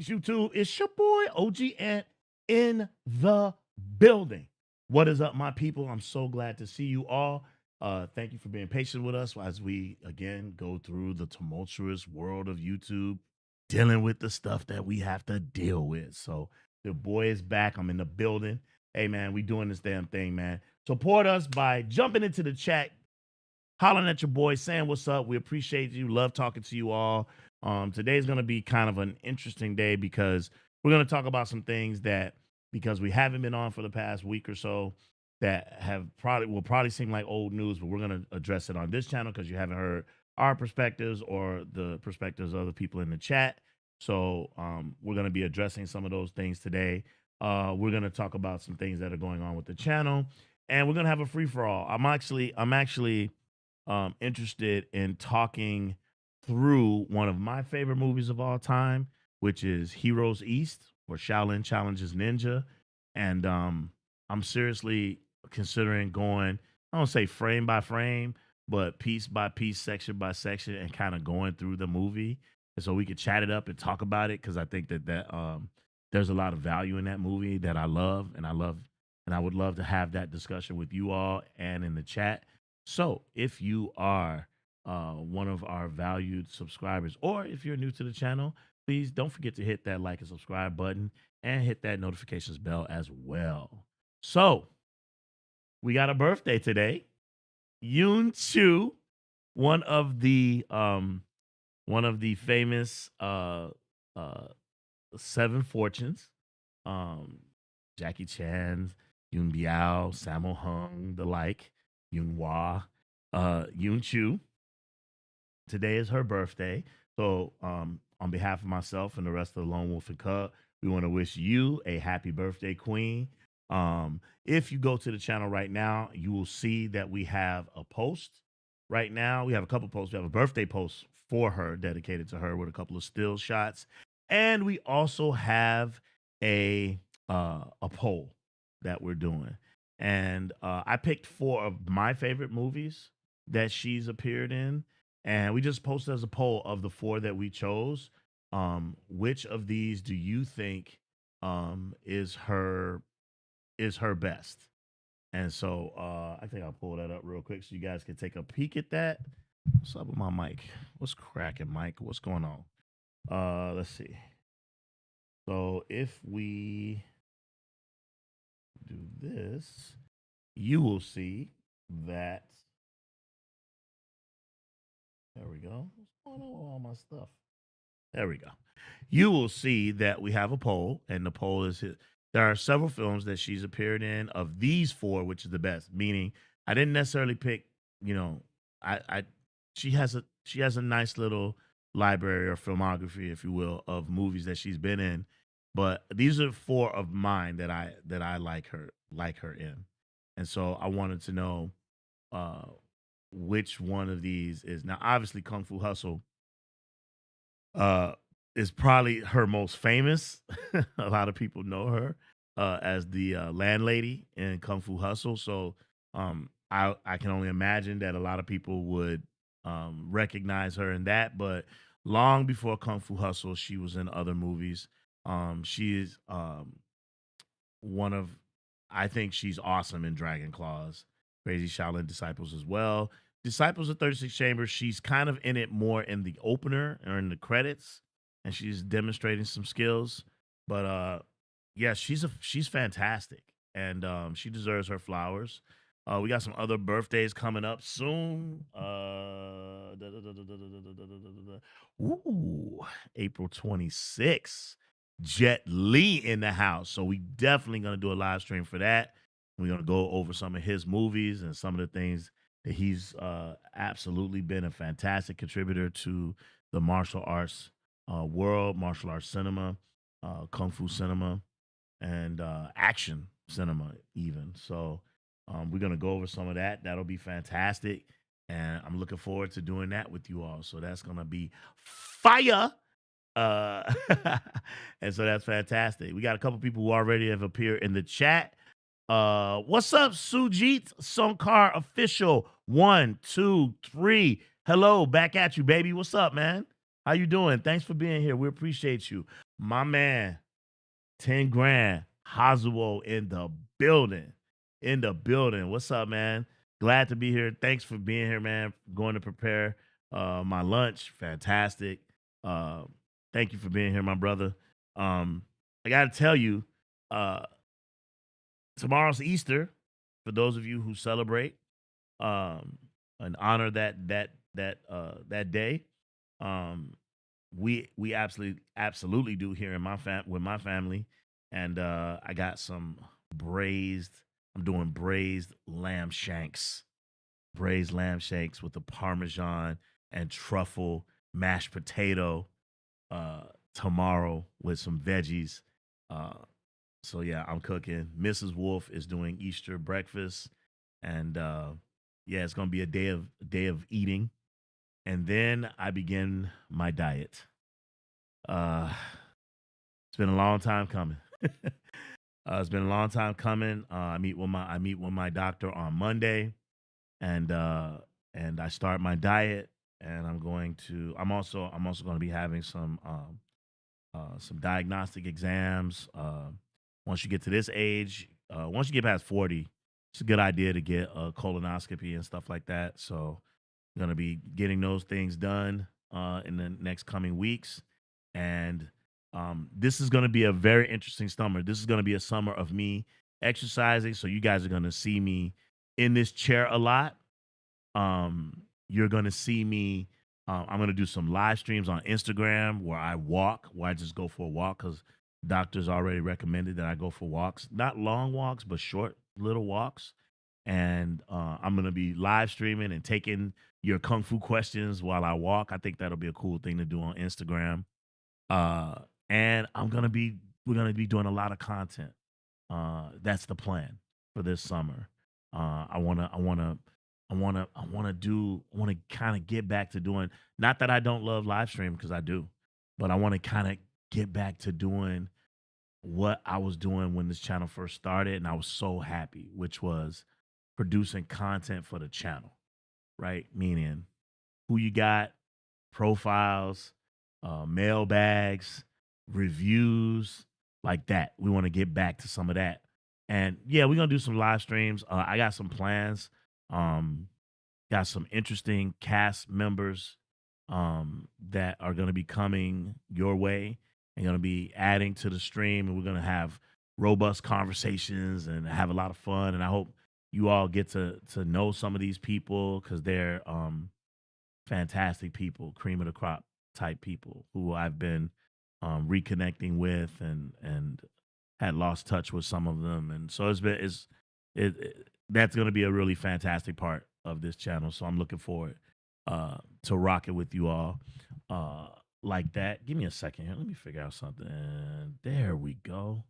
Peace, YouTube. It's your boy OG Ant in the building. What is up, my people? I'm so glad to see you all. Thank you for being patient with us as we again go through the tumultuous world of YouTube, dealing with the stuff that we have to deal with. So the boy is back. I'm in the building. Hey man, we doing this damn thing, man. Support us by jumping into the chat, hollering at your boy, saying what's up. We appreciate you. Love talking to you all. Today's going to be kind of an interesting day because we're going to talk about some things that, because we haven't been on for the past week or so, that will probably seem like old news, but we're going to address it on this channel because you haven't heard our perspectives or the perspectives of the people in the chat. So we're going to be addressing some of those things today. We're going to talk about some things that are going on with the channel, and we're going to have a free for all. I'm actually interested in talking through one of my favorite movies of all time, which is Heroes East or Shaolin Challenges Ninja. And I'm seriously considering going, I don't say frame by frame, but piece by piece, section by section, and kind of going through the movie. And so we could chat it up and talk about it because I think that there's a lot of value in that movie that I love, and I would love to have that discussion with you all and in the chat. So if you are one of our valued subscribers, or if you're new to the channel, please don't forget to hit that like and subscribe button and hit that notifications bell as well. So we got a birthday today. Yoon Chu, one of the famous Seven Fortunes, um, Jackie Chan, Yoon Biao, Sammo Hung, the like, Yoon Hwa, Yoon Chu. Today is her birthday. So on behalf of myself and the rest of the Lone Wolf and Cub, we want to wish you a happy birthday, Queen. If you go to the channel right now, you will see that we have a post right now. We have a couple posts. We have a birthday post for her, dedicated to her, with a couple of still shots. And we also have a poll that we're doing. And I picked 4 of my favorite movies that she's appeared in, and we just posted as a poll of the 4 that we chose. Which of these do you think is her best? And so I think I'll pull that up real quick so you guys can take a peek at that. What's up with my mic? What's cracking, Mike? What's going on? Let's see. So if we do this, you will see that. There we go. What's going on with all my stuff? There we go. You will see that we have a poll, and the poll is there are several films that she's appeared in. Of these 4, which is the best? Meaning, I didn't necessarily pick. You know, I she has a nice little library or filmography, if you will, of movies that she's been in. But these are 4 of mine that I like her in, and so I wanted to know uh, which one of these is. Now, obviously, Kung Fu Hustle uh, is probably her most famous. A lot of people know her as the landlady in Kung Fu Hustle. So I can only imagine that a lot of people would recognize her in that. But long before Kung Fu Hustle, she was in other movies. She is one of, I think she's awesome in Dragon Claws, Crazy Shaolin Disciples as well. Disciples of 36 Chambers, she's kind of in it more in the opener or in the credits, and she's demonstrating some skills. But yeah, she's fantastic, and she deserves her flowers. We got some other birthdays coming up soon. Ooh, April 26th. Jet Li in the house. So we definitely gonna do a live stream for that. We're gonna go over some of his movies and some of the things that he's absolutely been a fantastic contributor to the martial arts world, martial arts cinema, kung fu cinema, and action cinema even. So we're gonna go over some of that. That'll be fantastic, and I'm looking forward to doing that with you all. So that's gonna be fire. Uh, and so that's fantastic. We got a couple people who already have appeared in the chat. What's up, Sujit Sonkar official? 1, 2, 3. Hello, back at you, baby. What's up, man? How you doing? Thanks for being here. We appreciate you. My man, 10 grand. Hazuo in the building. In the building. What's up, man? Glad to be here. Thanks for being here, man. Going to prepare my lunch. Fantastic. Uh thank you for being here, my brother. Um, I gotta tell you, uh, tomorrow's Easter for those of you who celebrate um and honor that day. Um, we absolutely do here in my with my family, and I got some braised. I'm doing braised lamb shanks with the parmesan and truffle mashed potato uh tomorrow with some veggies. Uh, so yeah, I'm cooking. Mrs. Wolf is doing Easter breakfast, and yeah, it's gonna be a day of eating, and then I begin my diet. Uh, it's been a long time coming. It's been a long time coming. I meet with my doctor on Monday, and I start my diet, and I'm also going to be having some diagnostic exams. Once you get to this age, once you get past 40, it's a good idea to get a colonoscopy and stuff like that. So, I'm going to be getting those things done in the next coming weeks. And this is going to be a very interesting summer. This is going to be a summer of me exercising. So, you guys are going to see me in this chair a lot. You're gonna see me. I'm gonna do some live streams on Instagram where I walk, where I just go for a walk because doctors already recommended that I go for walks, not long walks, but short little walks. And I'm gonna be live streaming and taking your kung fu questions while I walk. I think that'll be a cool thing to do on Instagram. Uh, and we're gonna be doing a lot of content. That's the plan for this summer. I want to kind of get back to doing. Not that I don't love live stream because I do, but I want to kind of get back to doing what I was doing when this channel first started, and I was so happy, which was producing content for the channel, right? Meaning who you got, profiles, mailbags, reviews, like that. We want to get back to some of that. And yeah, we're gonna do some live streams. I got some plans. Um, got some interesting cast members that are gonna be coming your way and gonna be adding to the stream, and we're gonna have robust conversations and have a lot of fun. And I hope you all get to know some of these people because they're fantastic people, cream of the crop type people who I've been reconnecting with, and had lost touch with some of them, and so that's going to be a really fantastic part of this channel. So I'm looking forward to rock it with you all uh, like that. Give me a second here. Let me figure out something. There we go.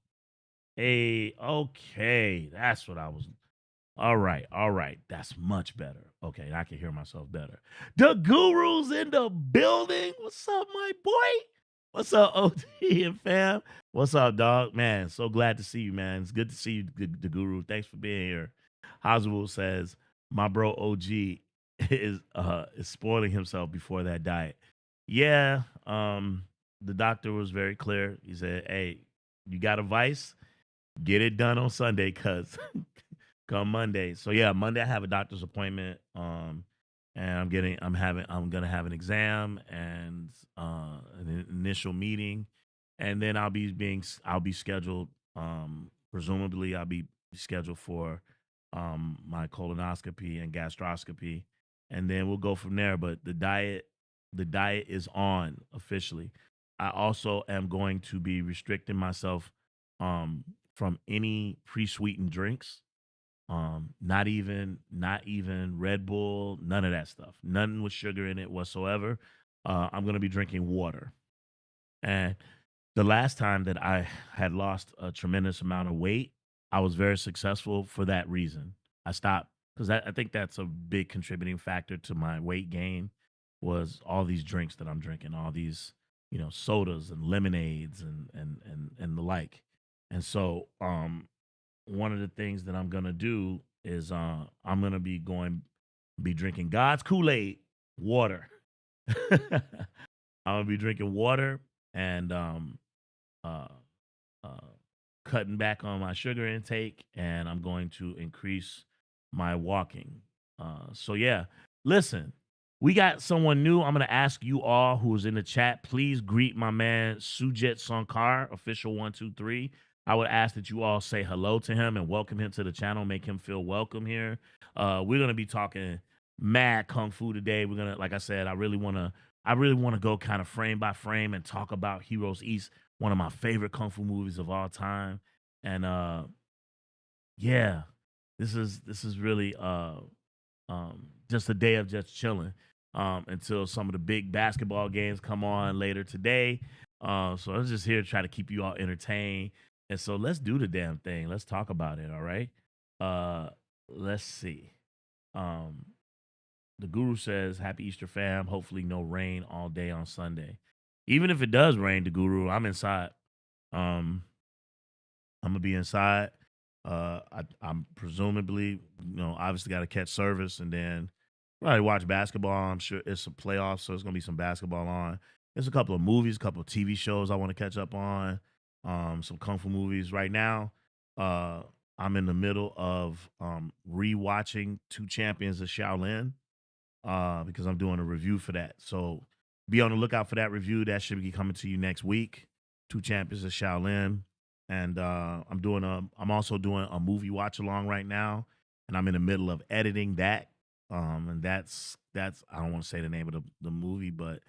Hey, okay, that's what I was. All right, all right. That's much better. Okay, I can hear myself better. The guru's in the building. What's up, my boy? What's up, OT and fam? What's up, dog? Man, so glad to see you, man. It's good to see you, the guru. Thanks for being here. Haswell says, my bro OG is spoiling himself before that diet. Yeah, the doctor was very clear. He said, hey, you got a vice? Get it done on Sunday, cuz come Monday. So yeah, Monday I have a doctor's appointment. And I'm gonna have an exam and an initial meeting, and then I'll be scheduled. Presumably I'll be scheduled for my colonoscopy and gastroscopy, and then we'll go from there. But the diet is on officially. I also am going to be restricting myself um from any pre-sweetened drinks, not even Red Bull, none of that stuff. Nothing with sugar in it whatsoever. I'm gonna be drinking water. And the last time that I had lost a tremendous amount of weight, I was very successful for that reason. I stopped because I think that's a big contributing factor to my weight gain was all these drinks that I'm drinking, all these, sodas and lemonades and the like. And so one of the things that I'm gonna do is I'm gonna be drinking God's Kool-Aid, water. I'm gonna be drinking water, and uh, uh, cutting back on my sugar intake, and I'm going to increase my walking. So yeah, listen, we got someone new. I'm gonna ask you all who's in the chat, please greet my man Sujet Sankar, official 123. I would ask that you all say hello to him and welcome him to the channel, make him feel welcome here. We're gonna be talking mad kung fu today. We're gonna, like I said, I really wanna go kind of frame by frame and talk about Heroes East, one of my favorite kung fu movies of all time. And yeah, this is really just a day of just chilling until some of the big basketball games come on later today. So I'm just here to try to keep you all entertained. And so let's do the damn thing. Let's talk about it. All right. Uh, let's see. Um, the guru says, "Happy Easter, fam. Hopefully, no rain all day on Sunday. Even if it does rain, the guru, I'm inside. Um, I'm gonna be inside. I'm presumably, obviously got to catch service and then probably watch basketball. I'm sure it's a playoff, so it's gonna be some basketball on. There's a couple of movies, a couple of TV shows I want to catch up on. Some kung fu movies. Right now, uh, I'm in the middle of rewatching Two Champions of Shaolin because I'm doing a review for that. So be on the lookout for that review. That should be coming to you next week. Two Champions of Shaolin, and I'm also doing a movie watch along right now, and I'm in the middle of editing that. And that's I don't want to say the name of the movie, but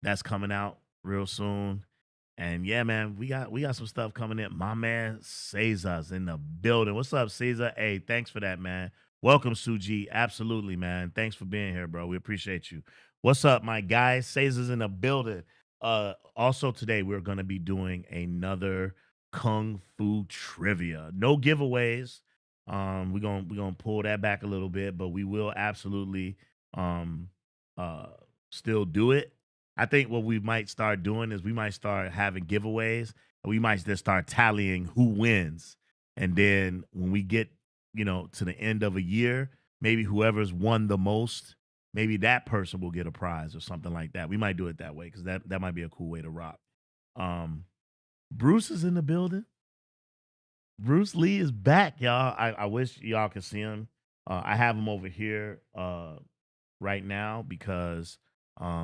that's coming out real soon. And yeah, man, we got some stuff coming in. My man Caesar's in the building. What's up, Caesar? Hey, thanks for that, man. Welcome, Suji. Absolutely, man. Thanks for being here, bro. We appreciate you. What's up, my guy? Caesar's in the building. Also today we're gonna be doing another kung fu trivia. No giveaways. We're gonna pull that back a little bit, but we will absolutely um uh still do it. I think what we might start doing is we might start having giveaways. We might just start tallying who wins. And then when we get, to the end of a year, maybe whoever's won the most, maybe that person will get a prize or something like that. We might do it that way because that might be a cool way to rock. Um, Bruce is in the building. Bruce Lee is back, y'all. I wish y'all could see him. I have him over here right now because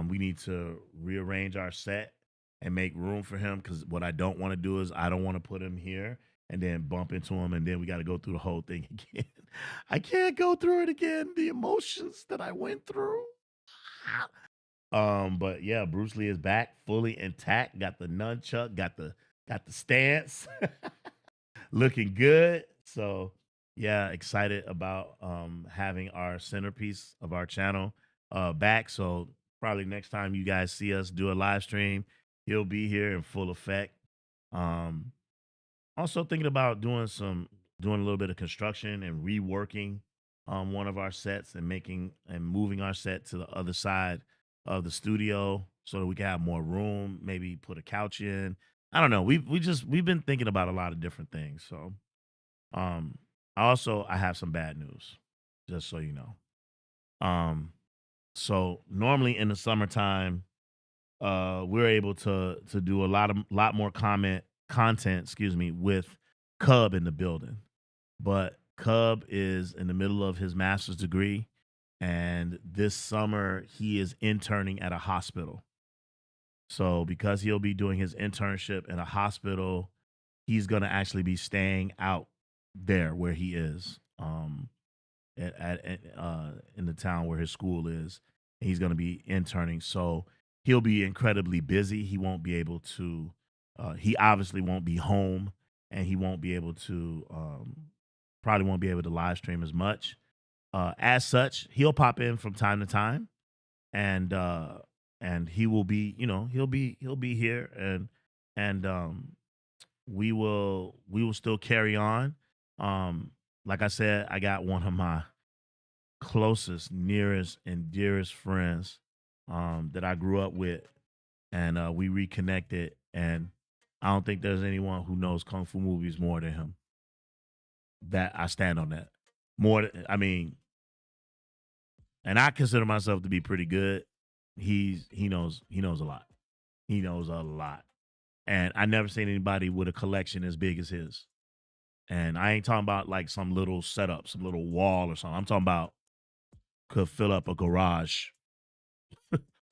we need to rearrange our set and make room for him. Because what I don't want to do is I don't want to put him here and then bump into him and then we got to go through the whole thing again. I can't go through it again. The emotions that I went through. But yeah, Bruce Lee is back fully intact. Got the nunchuck, got the stance. Looking good. So yeah, excited about having our centerpiece of our channel back. So probably next time you guys see us do a live stream, he'll be here in full effect. Um Also thinking about doing a little bit of construction and reworking one of our sets and making and moving our set to the other side of the studio so that we can have more room, maybe put a couch in. I don't know. We've been thinking about a lot of different things. So um I have some bad news, just so you know. Um so normally in the summertime, we're able to do a lot more content, excuse me, with Cub in the building. But Cub is in the middle of his master's degree, and this summer he is interning at a hospital. So because he'll be doing his internship in a hospital, he's gonna actually be staying out there where he is. In the town where his school is. And he's going to be interning, so he'll be incredibly busy. He won't be able to. He obviously won't be home, and he won't be able to. Probably won't be able to live stream as much. As such, he'll pop in from time to time, and he will be. He'll be here, and we will still carry on. Like I said, I got one of my closest, nearest, and dearest friends that I grew up with, and we reconnected. And I don't think there's anyone who knows kung fu movies more than him. That I stand on that. I mean, and I consider myself to be pretty good. He knows a lot. He knows a lot. And I never seen anybody with a collection as big as his. And I ain't talking about like some little setup, some little wall or something. I'm talking about could fill up a garage,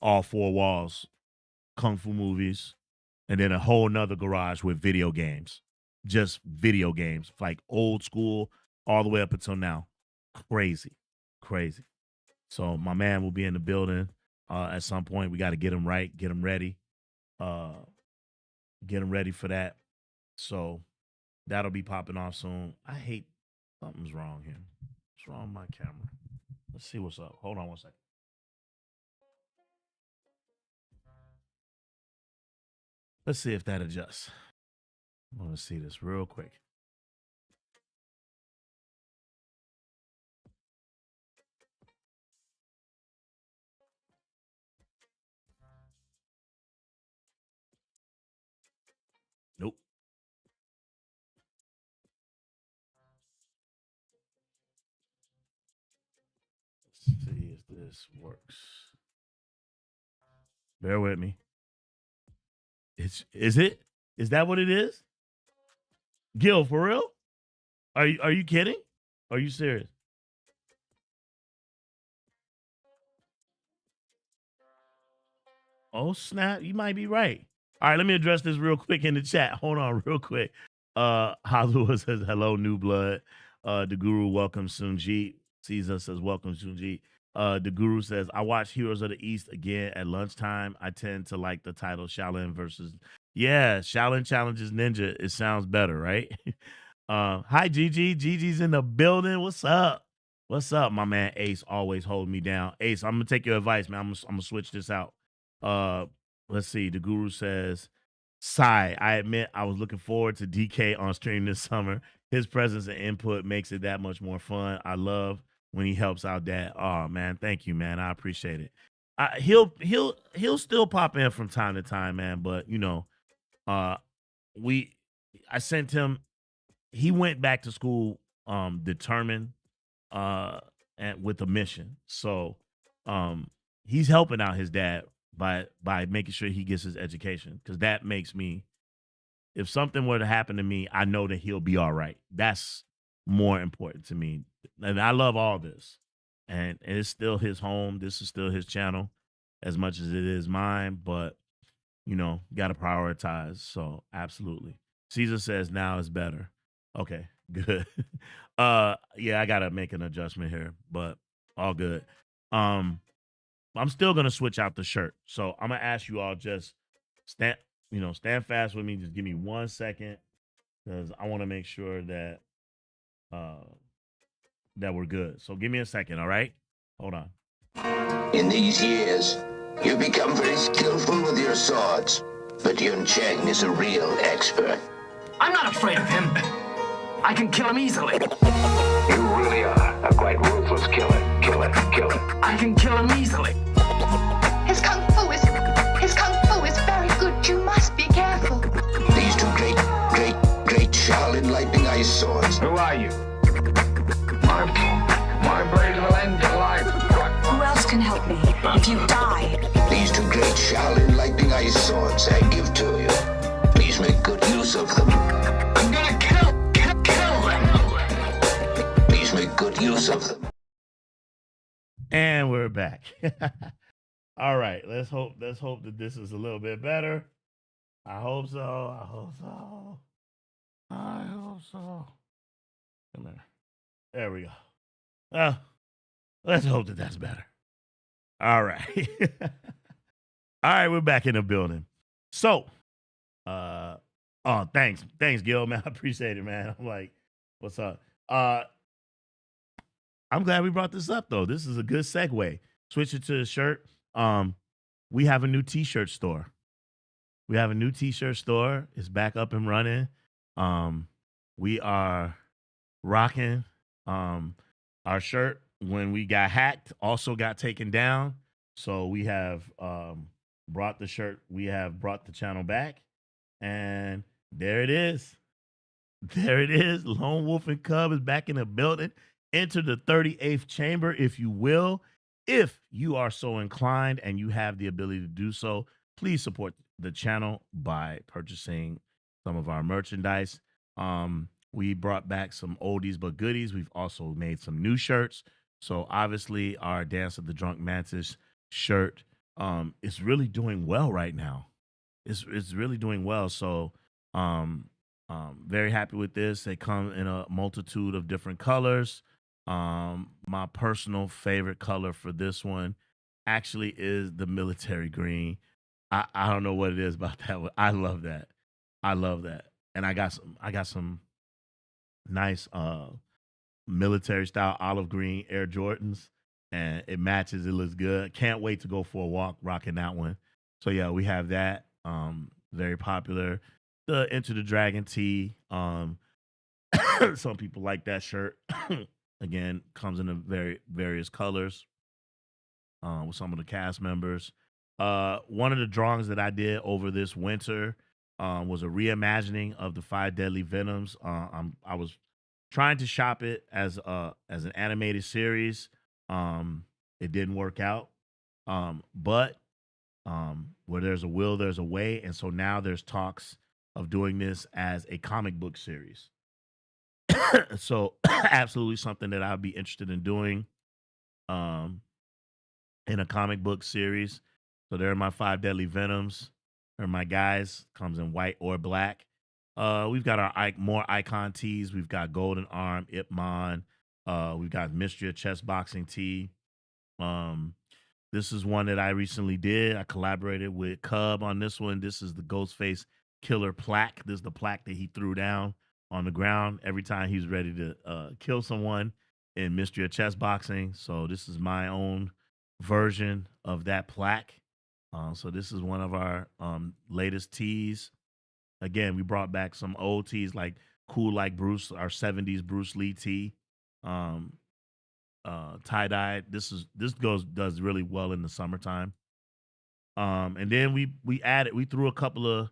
all four walls, kung fu movies, and then a whole nother garage with video games. Just video games, like old school, all the way up until now. Crazy. Crazy. So my man will be in the building at some point. We got to get him right, get him ready, uh, get him ready for that. So that'll be popping off soon. I hate something's wrong here. What's wrong with my camera? Let's see what's up. Hold on one second. Let's see if that adjusts. I want to see this real quick. Nope. Let's see if this works. Bear with me. Is it? Is that what it is? Gil, for real? Are you kidding? Are you serious? Oh snap! You might be right. All right, let me address this real quick in the chat. Hold on, real quick. Hollywood says hello, new blood. The Guru welcomes Sunji. Caesar says welcome Sunji. The Guru says I watch Heroes of the East again at lunchtime. I tend to like the title Shaolin versus. Yeah, Shaolin challenges Ninja. It sounds better, right? Hi Gigi. Gigi's in the building. What's up? What's up, my man? Ace always hold me down. Ace, I'm gonna take your advice, man. I'm gonna switch this out. Uh, let's see. The Guru says, "Sigh. I admit I was looking forward to DK on stream this summer. His presence and input makes it that much more fun. I love when he helps out Dad. Oh man, thank you, man. I appreciate it. He'll still pop in from time to time, man. But you know, uh, we I sent him. He went back to school determined uh and with a mission. So he's helping out his dad by making sure he gets his education because that makes me if something were to happen to me, I know that he'll be all right. That's more important to me. And I love all this. And it's still his home. This is still his channel as much as it is mine, but you know, got to prioritize. So, absolutely. Caesar says now is better. Okay, good. Yeah, I got to make an adjustment here, but all good. Um I'm still going to switch out the shirt. So, I'm going to ask you all just stand, stand fast with me. Just give me 1 second cuz I want to make sure that uh that we're good. So, give me a second, all right? Hold on. In these years, you've become very skillful with your swords, but Yun Cheng is a real expert. I'm not afraid of him. I can kill him easily. You really are a quite ruthless killer. Killer. I can kill him easily. His kung fu is very good. You must be careful. These two great Shaolin lightning ice swords. Who are you? My blade will end your life. Who else can help me? If you die. These two great Shaolin lightning ice swords I give to you. Please make good use of them. I'm gonna kill them. Please make good use of them. And we're back. All right, let's hope that this is a little bit better. I hope so. Come here. There we go. Let's hope that that's better. All right. All right, we're back in the building. So, thanks, Gil, man. I appreciate it, man. I'm like, what's up? I'm glad we brought this up though. This is a good segue. Switch it to the shirt. We have a new t-shirt store. It's back up and running. We are rocking our shirt when we got hacked also got taken down. So we have brought the shirt, we have brought the channel back, and there it is. Lone Wolf and Cub is back in the building. Enter the 38th chamber, if you will. If you are so inclined and you have the ability to do so, please support the channel by purchasing some of our merchandise. We brought back some oldies but goodies. We've also made some new shirts. So obviously our Dance of the Drunk Mantis shirt is really doing well right now. It's really doing well. So very happy with this. They come in a multitude of different colors. My personal favorite color for this one actually is the military green. I don't know what it is about that one. I love that. I love that. And I got some nice military style olive green Air Jordans, and it matches. It looks good. Can't wait to go for a walk rocking that one. So yeah, we have that. Very popular. The Enter the Dragon tee. Some people like that shirt. Again, comes in a various colors with some of the cast members. One of the drawings that I did over this winter was a reimagining of the Five Deadly Venoms. I was trying to shop it as an animated series. It didn't work out. But where there's a will, there's a way, and so now there's talks of doing this as a comic book series. So absolutely something that I'd be interested in doing in a comic book series. So they're my Five Deadly Venoms. They're my guys. Comes in white or black. We've got our more icon tees. We've got Golden Arm, Ip Man. We've got Mystery of Chess Boxing tee. This is one that I recently did. I collaborated with Cub on this one. This is the Ghostface Killer plaque. This is the plaque that he threw down on the ground every time he's ready to kill someone in Mystery of Chess Boxing. So this is my own version of that plaque. So this is one of our latest tees. Again, we brought back some old tees like Cool Like Bruce, our 70s Bruce Lee tee. Tie-dye. This does really well in the summertime. And then we threw a couple of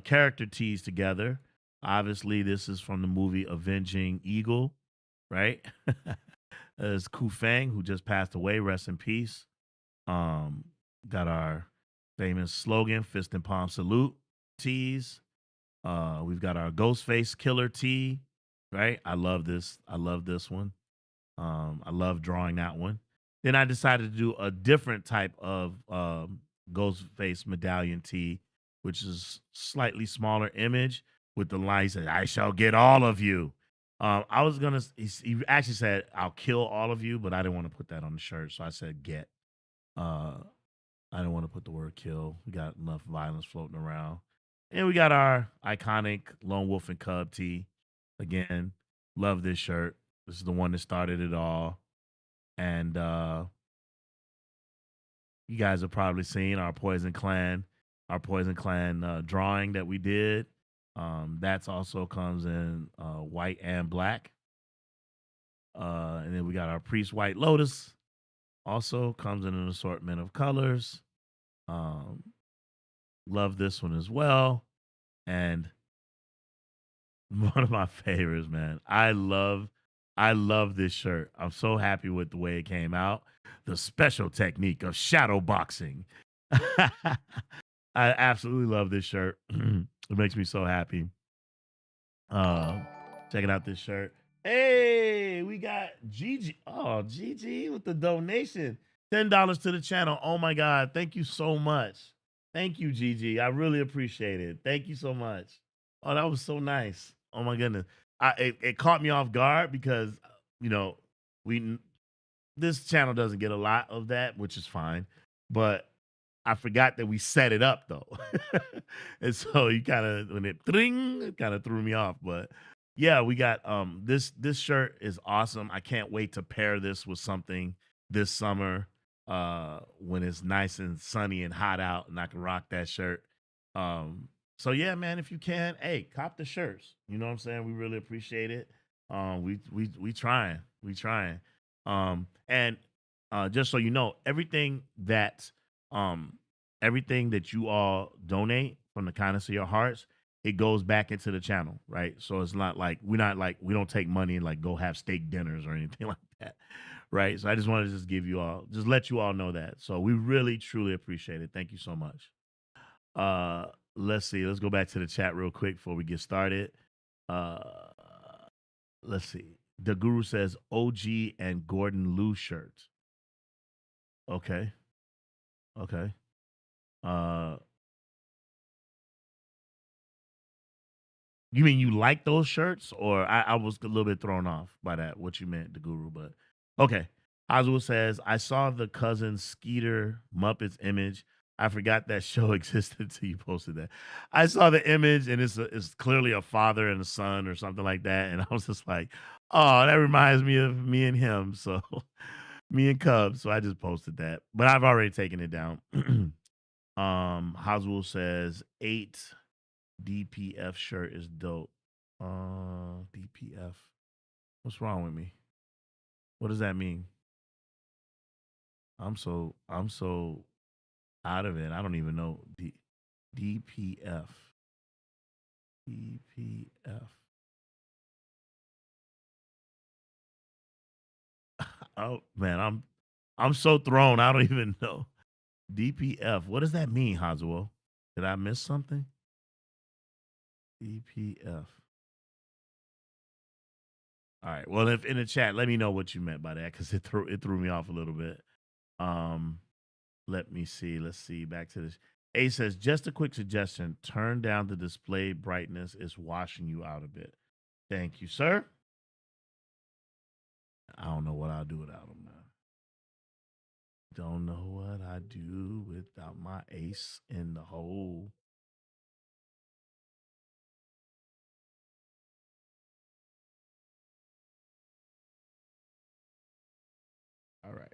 character tees together. Obviously, this is from the movie Avenging Eagle, right? There's Ku Feng, who just passed away. Rest in peace. Got our famous slogan, Fist and Palm Salute tees. We've got our Ghostface Killer tee, right? I love this. I love this one. I love drawing that one. Then I decided to do a different type of Ghostface medallion tee, which is slightly smaller image with the line that I shall get all of you. I was gonna. He actually said I'll kill all of you, but I didn't want to put that on the shirt, so I said get. I didn't want to put the word kill. We got enough violence floating around, and we got our iconic Lone Wolf and Cub tee. Again, love this shirt. This is the one that started it all, and you guys have probably seen our Poison Clan drawing that we did. That's also comes in white and black. And then we got our Priest White Lotus. Also comes in an assortment of colors. Love this one as well. And one of my favorites, man. I love this shirt. I'm so happy with the way it came out. The special technique of shadow boxing. I absolutely love this shirt. It makes me so happy. Checking out this shirt. Hey, we got Gigi. Oh, Gigi with the donation. $10 to the channel. Oh my God. Thank you so much. Thank you, Gigi. I really appreciate it. Thank you so much. Oh, that was so nice. Oh my goodness. It caught me off guard because, you know, this channel doesn't get a lot of that, which is fine. But I forgot that we set it up though. And so you when it kind of threw me off. But yeah, we got this shirt is awesome. I can't wait to pair this with something this summer when it's nice and sunny and hot out and I can rock that shirt. So yeah, man, if you can, hey, cop the shirts. You know what I'm saying? We really appreciate it. We trying. And just so you know, everything that you all donate from the kindness of your hearts, it goes back into the channel, right? So it's not like we don't take money and like go have steak dinners or anything like that, right? So I just wanted to let you all know that. So we really truly appreciate it. Thank you so much. Let's see. Let's go back to the chat real quick before we get started. Uh, let's see. The Guru says OG and Gordon Liu shirts. Okay. Okay. Uh, you mean you like those shirts, or I was a little bit thrown off by that, what you meant, the Guru, but okay. Oswald says, I saw the cousin Skeeter Muppets image. I forgot that show existed until you posted that. I saw the image and it's clearly a father and a son or something like that. And I was just like, oh, that reminds me of me and him. So me and Cubs. So I just posted that. But I've already taken it down. Oswald says 8 DPF shirt is dope. DPF. What's wrong with me? What does that mean? I'm so out of it. I don't even know DPF. DPF. Oh man, I'm so thrown. I don't even know. DPF. What does that mean, Hazuo? Did I miss something? DPF. All right. Well, if in the chat, let me know what you meant by that because it threw me off a little bit. Let me see. Let's see. Back to this. A says, just a quick suggestion. Turn down the display brightness. It's washing you out a bit. Thank you, sir. I don't know what I'll do without him, man. Don't know what I do without my ace in the hole. All right.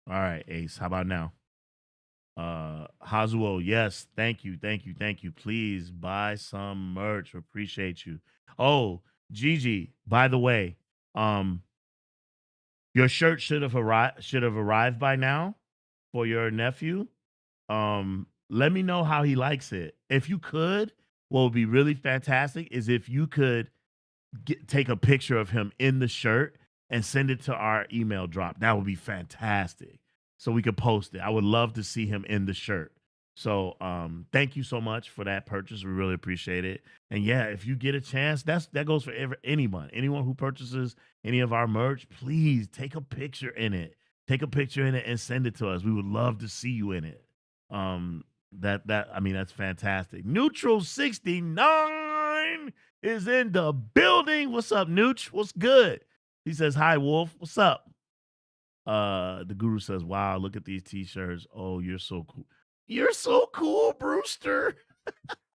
All right, Ace. How about now? Hazuo, yes, thank you. Please buy some merch. Appreciate you. Oh, Gigi, by the way, your shirt should have arrived by now for your nephew. Let me know how he likes it. If you could, what would be really fantastic is if you could take a picture of him in the shirt and send it to our email drop. That would be fantastic. So we could post it. I would love to see him in the shirt. So thank you so much for that purchase. We really appreciate it. And yeah, if you get a chance, that goes for anyone who purchases any of our merch. Please take a picture in it. Take a picture in it and send it to us. We would love to see you in it. That's fantastic. Neutral 69 is in the building. What's up, Nooch? What's good? He says, hi, Wolf. What's up? The Guru says, wow, look at these t-shirts. Oh, you're so cool. You're so cool, Brewster.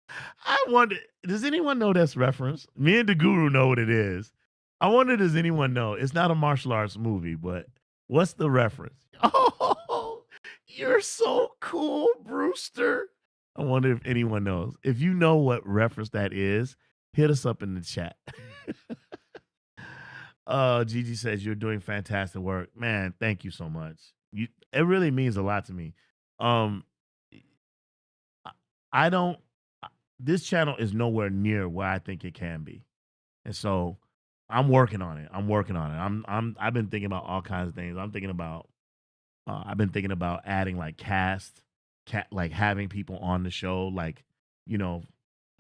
I wonder, does anyone know this reference? Me and the Guru know what it is. I wonder, does anyone know? It's not a martial arts movie, but what's the reference? Oh, you're so cool, Brewster. I wonder if anyone knows. If you know what reference that is, hit us up in the chat. Gigi says, you're doing fantastic work. Man, thank you so much. It really means a lot to me. This channel is nowhere near where I think it can be. And so I'm working on it. I've been thinking about all kinds of things. I've been thinking about adding like like having people on the show, like,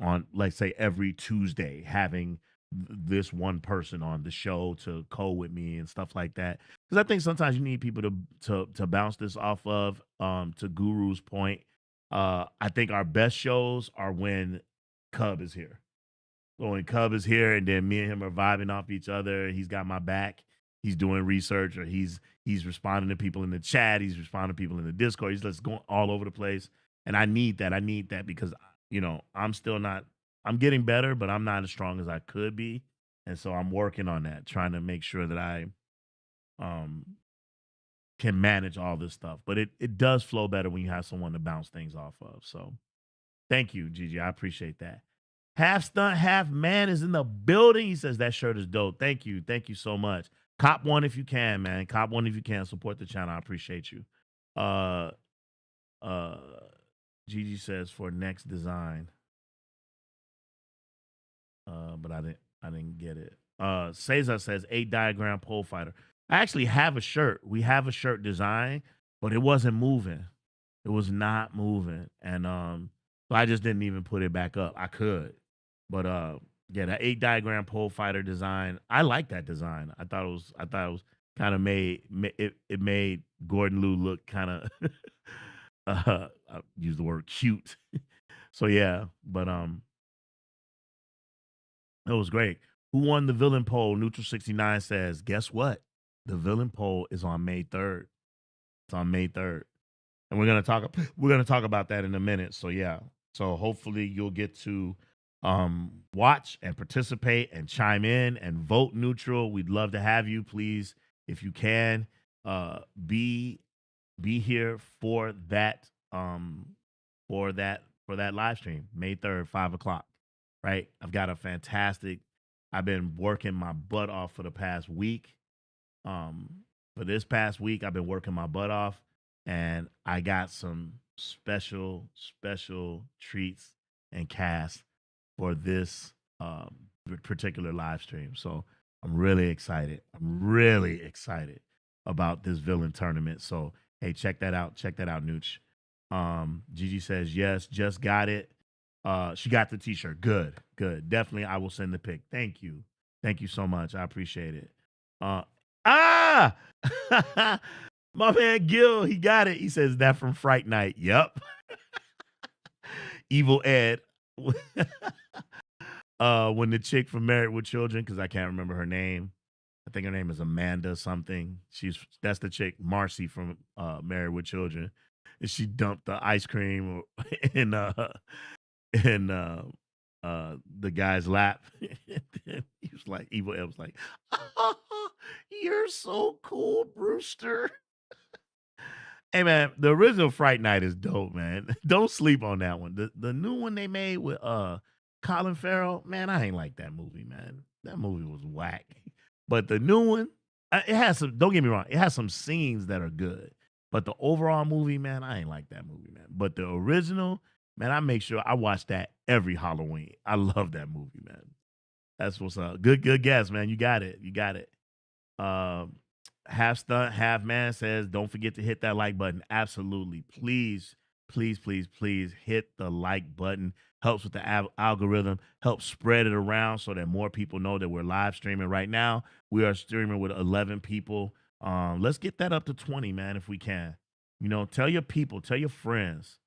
on, like, say every Tuesday, having this one person on the show to with me and stuff like that. Because I think sometimes you need people to bounce this off of. To Guru's point, I think our best shows are when Cub is here. So when Cub is here, and then me and him are vibing off each other. He's got my back. He's doing research, or he's responding to people in the chat. He's responding to people in the Discord. He's just going all over the place. And I need that because I'm getting better, but I'm not as strong as I could be. And so I'm working on that, trying to make sure that I can manage all this stuff. But it does flow better when you have someone to bounce things off of. So thank you, Gigi. I appreciate that. Half Stunt, Half Man is in the building. He says that shirt is dope. Thank you. Thank you so much. Cop one if you can, man. Cop one if you can. Support the channel. I appreciate you. Gigi says for next design. But I didn't get it. Cesar says 8 diagram pole fighter. I actually have a shirt. We have a shirt design. but it wasn't moving. It was not moving, and so I just didn't even put it back up. I could, but yeah, that 8 diagram pole fighter design, I like that design. I thought it was kind of it made Gordon Liu look kind of I use the word cute. So yeah, but it was great. Who won the villain poll? Neutral 69 says, guess what? The villain poll is on May 3rd. It's on May 3rd. And we're gonna talk about that in a minute. So yeah. So hopefully you'll get to watch and participate and chime in and vote neutral. We'd love to have you. Please, if you can, be here for that live stream, May 3rd, 5 o'clock. Right? I've been working my butt off for the past week. For this past week, I've been working my butt off, and I got some special treats and casts for this particular live stream. So I'm really excited. About this villain tournament. So hey, check that out. Check that out, Nooch. Gigi says yes, just got it. She got the t-shirt. Good. Definitely, I will send the pic. Thank you so much. I appreciate it. My man Gil, he got it. He says that from Fright Night. Yep. Evil Ed. When the chick from Married with Children, because I can't remember her name. I think her name is Amanda something. That's the chick, Marcy from Married with Children. And she dumped the ice cream in the guy's lap. He was like, Evil Ed was like, oh, you're so cool, Brewster. Hey man, the original Fright Night is dope, man. Don't sleep on that one. The new one they made with Colin Farrell, man, I ain't like that movie, man. That movie was whack. But the new one, it has some, don't get me wrong, it has some scenes that are good. But the overall movie, man, I ain't like that movie, man. But the original, man, I make sure I watch that every Halloween. I love that movie, man. That's what's up. Good guess, man. You got it. Half Stunt, Half Man says, don't forget to hit that like button. Absolutely. Please hit the like button. Helps with the algorithm, helps spread it around so that more people know that we're live streaming right now. We are streaming with 11 people. Let's get that up to 20, man, if we can. Tell your people, tell your friends.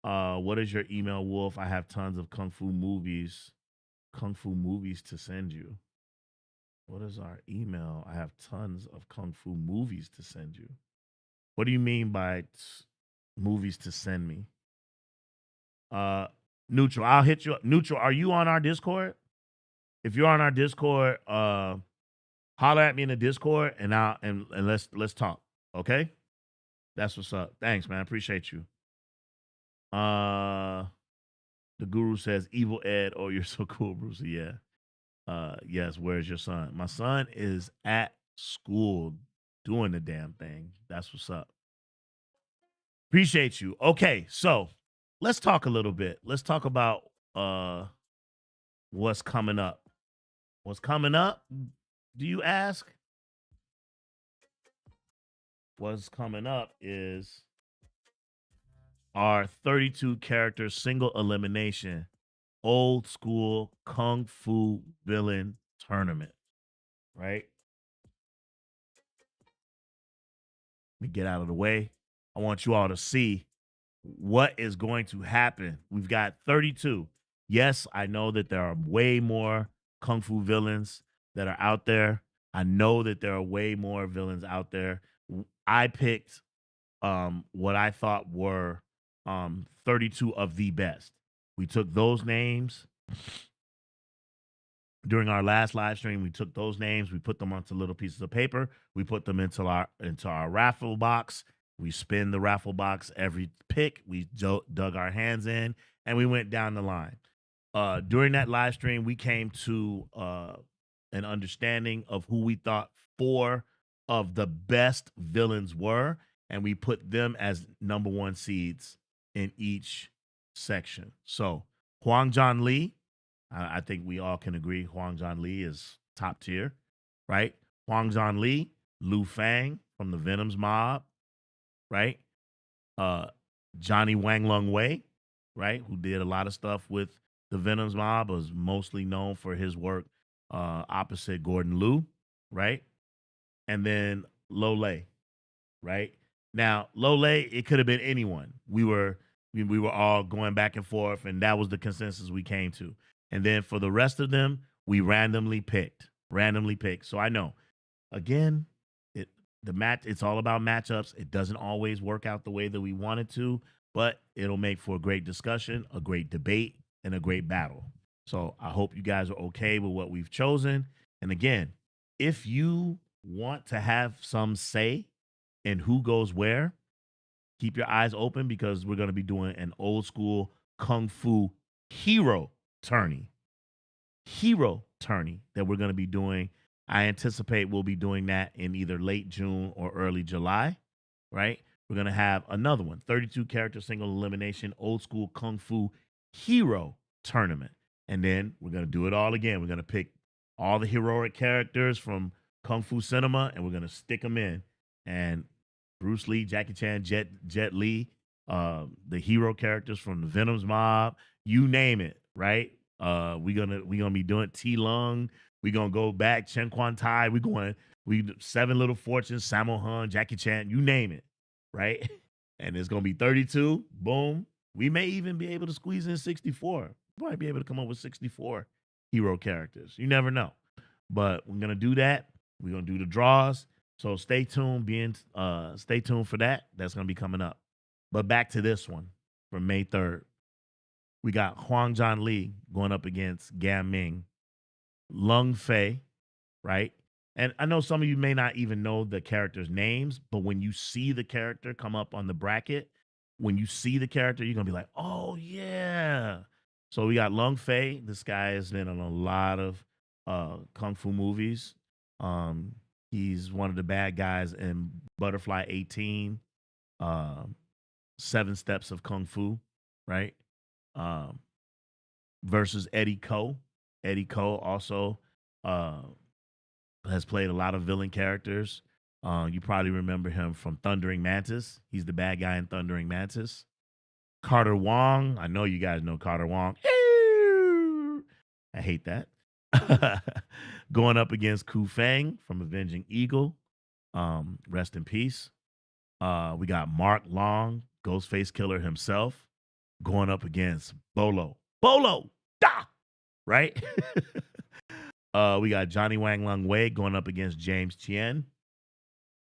What is your email, Wolf? I have tons of kung fu movies to send you. What is our email? I have tons of kung fu movies to send you. What do you mean by movies to send me? Neutral, I'll hit you up. Neutral, are you on our Discord? If you're on our Discord, holler at me in the Discord and let's talk. Okay? That's what's up. Thanks, man. Appreciate you. The Guru says, Evil Ed, oh, you're so cool, Brucey. Yeah. Yes, where's your son? My son is at school doing the damn thing. That's what's up. Appreciate you. Okay, so let's talk a little bit. Let's talk about what's coming up. What's coming up, do you ask? What's coming up is our 32 character single elimination old school kung fu villain tournament, right? Let me get out of the way. I want you all to see what is going to happen. We've got 32. Yes, I know that there are way more kung fu villains that are out there. I know that there are way more villains out there. I picked what I thought were 32 of the best. We took those names during our last live stream. We took those names, we put them onto little pieces of paper. We put them into our raffle box. We spin the raffle box every pick. We dug our hands in, and we went down the line. During that live stream, we came to an understanding of who we thought 4 of the best villains were, and we put them as number 1 seeds in each section. So Hwang John Lee, I think we all can agree Hwang John Lee is top tier, right? Hwang John Lee, Liu Fang from the Venom's Mob, right? uh, Johnny Wang Lung Wei, right, who did a lot of stuff with the Venom's mob, was mostly known for his work opposite Gordon Liu, right? And then Lole, right? Now, Lole, it could have been anyone. We were all going back and forth, and that was the consensus we came to. And then for the rest of them, we randomly picked. So I know, again, it the match. It's all about matchups. It doesn't always work out the way that we want it to, but it'll make for a great discussion, a great debate, and a great battle. So I hope you guys are okay with what we've chosen. And again, if you want to have some say in who goes where, keep your eyes open because we're going to be doing an old school kung fu hero tourney. Hero tourney that we're going to be doing. I anticipate we'll be doing that in either late June or early July, right? We're going to have another one, 32 character single elimination old school kung fu hero tournament. And then we're going to do it all again. We're going to pick all the heroic characters from Kung Fu Cinema and we're going to stick them in. And Bruce Lee, Jackie Chan, Jet Li, the hero characters from the Venom's mob, you name it, right? We're gonna be doing T Lung. We're gonna go back Chen Quan Tai. We Seven Little Fortunes, Sammo Hung, Jackie Chan, you name it, right? And it's gonna be 32. Boom. We may even be able to squeeze in 64. We might be able to come up with 64 hero characters. You never know. But we're gonna do that. We're gonna do the draws. So stay tuned. Stay tuned for that. That's gonna be coming up. But back to this one from May 3rd. We got Huang John Lee going up against Gan Ming, Lung Fei, right? And I know some of you may not even know the characters' names, but when you see the character come up on the bracket, when you see the character, you're gonna be like, "Oh yeah!" So we got Lung Fei. This guy has been in a lot of kung fu movies. He's one of the bad guys in Butterfly 18, Seven Steps of Kung Fu, right? Um, versus Eddie Ko. Eddie Ko also has played a lot of villain characters. You probably remember him from Thundering Mantis. He's the bad guy in Thundering Mantis. Carter Wong. I know you guys know Carter Wong. I hate that. Going up against Ku Feng from Avenging Eagle. Rest in peace. We got Mark Long, Ghostface Killer himself, going up against Bolo. Bolo! Da! Right? We got Johnny Wang Lung Wei going up against James Tien.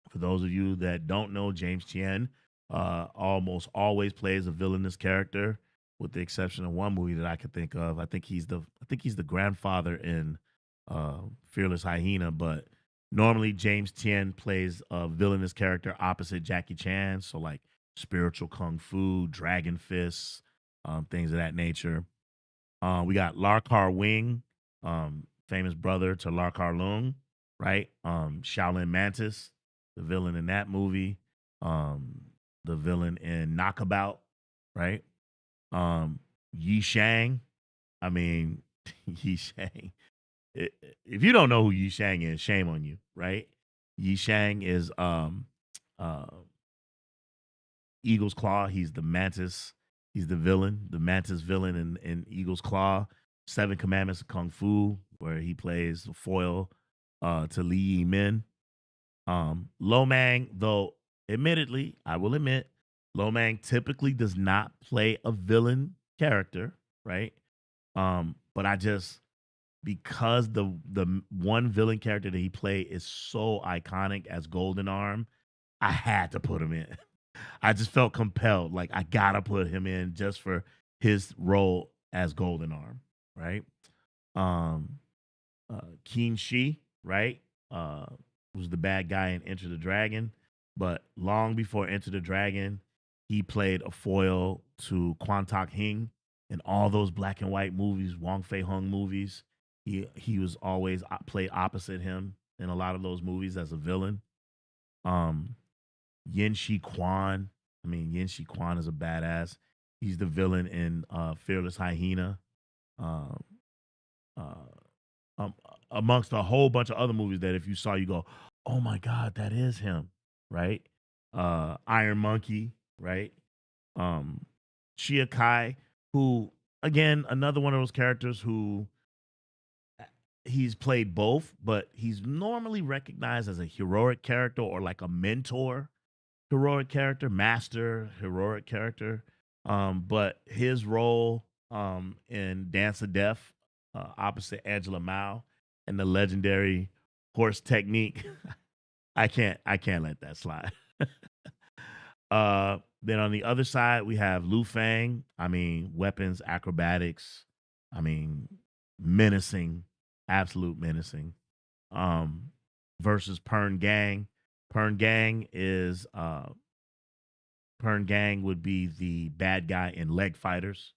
For those of you that don't know, James Tien almost always plays a villainous character, with the exception of one movie that I could think of. I think he's the grandfather in Fearless Hyena, but normally James Tien plays a villainous character opposite Jackie Chan. So like spiritual kung fu, dragon fists, things of that nature. We got Larkar Wing, famous brother to Larkar Lung, right? Shaolin Mantis, the villain in that movie. The villain in Knockabout, right? Yi Shang. I mean, Yi Shang. If you don't know who Yi Shang is, shame on you, right? Yi Shang is Eagle's Claw. He's the Mantis. He's the villain, the Mantis villain in Eagle's Claw. Seven Commandments of Kung Fu, where he plays the foil to Li Yi Min. Lo Mang, though, admittedly, I will admit, Lo Mang typically does not play a villain character, right? But I just, because the one villain character that he played is so iconic as Golden Arm, I had to put him in. I just felt compelled, like I gotta put him in just for his role as Golden Arm, right? Keen Shi, right? Was the bad guy in Enter the Dragon, but long before Enter the Dragon, he played a foil to Quan Tak Hing in all those black and white movies, Wong Fei Hung movies. He was always played opposite him in a lot of those movies as a villain. Yin Shi Quan. I mean, Yin Shi Quan is a badass. He's the villain in Fearless Hyena. Amongst a whole bunch of other movies that if you saw, you go, oh my God, that is him, right? Iron Monkey, right? Shia Kai, who again another one of those characters who he's played both, but he's normally recognized as a heroic character or like a mentor heroic character, master heroic character. But his role in Dance of Death, opposite Angela Mao, and the legendary horse technique, I can't let that slide. Then on the other side, we have Lu Fang. I mean, weapons, acrobatics. I mean, menacing, absolute menacing. Um, versus Pern Gang. Pern Gang is Pern Gang would be the bad guy in Leg Fighters.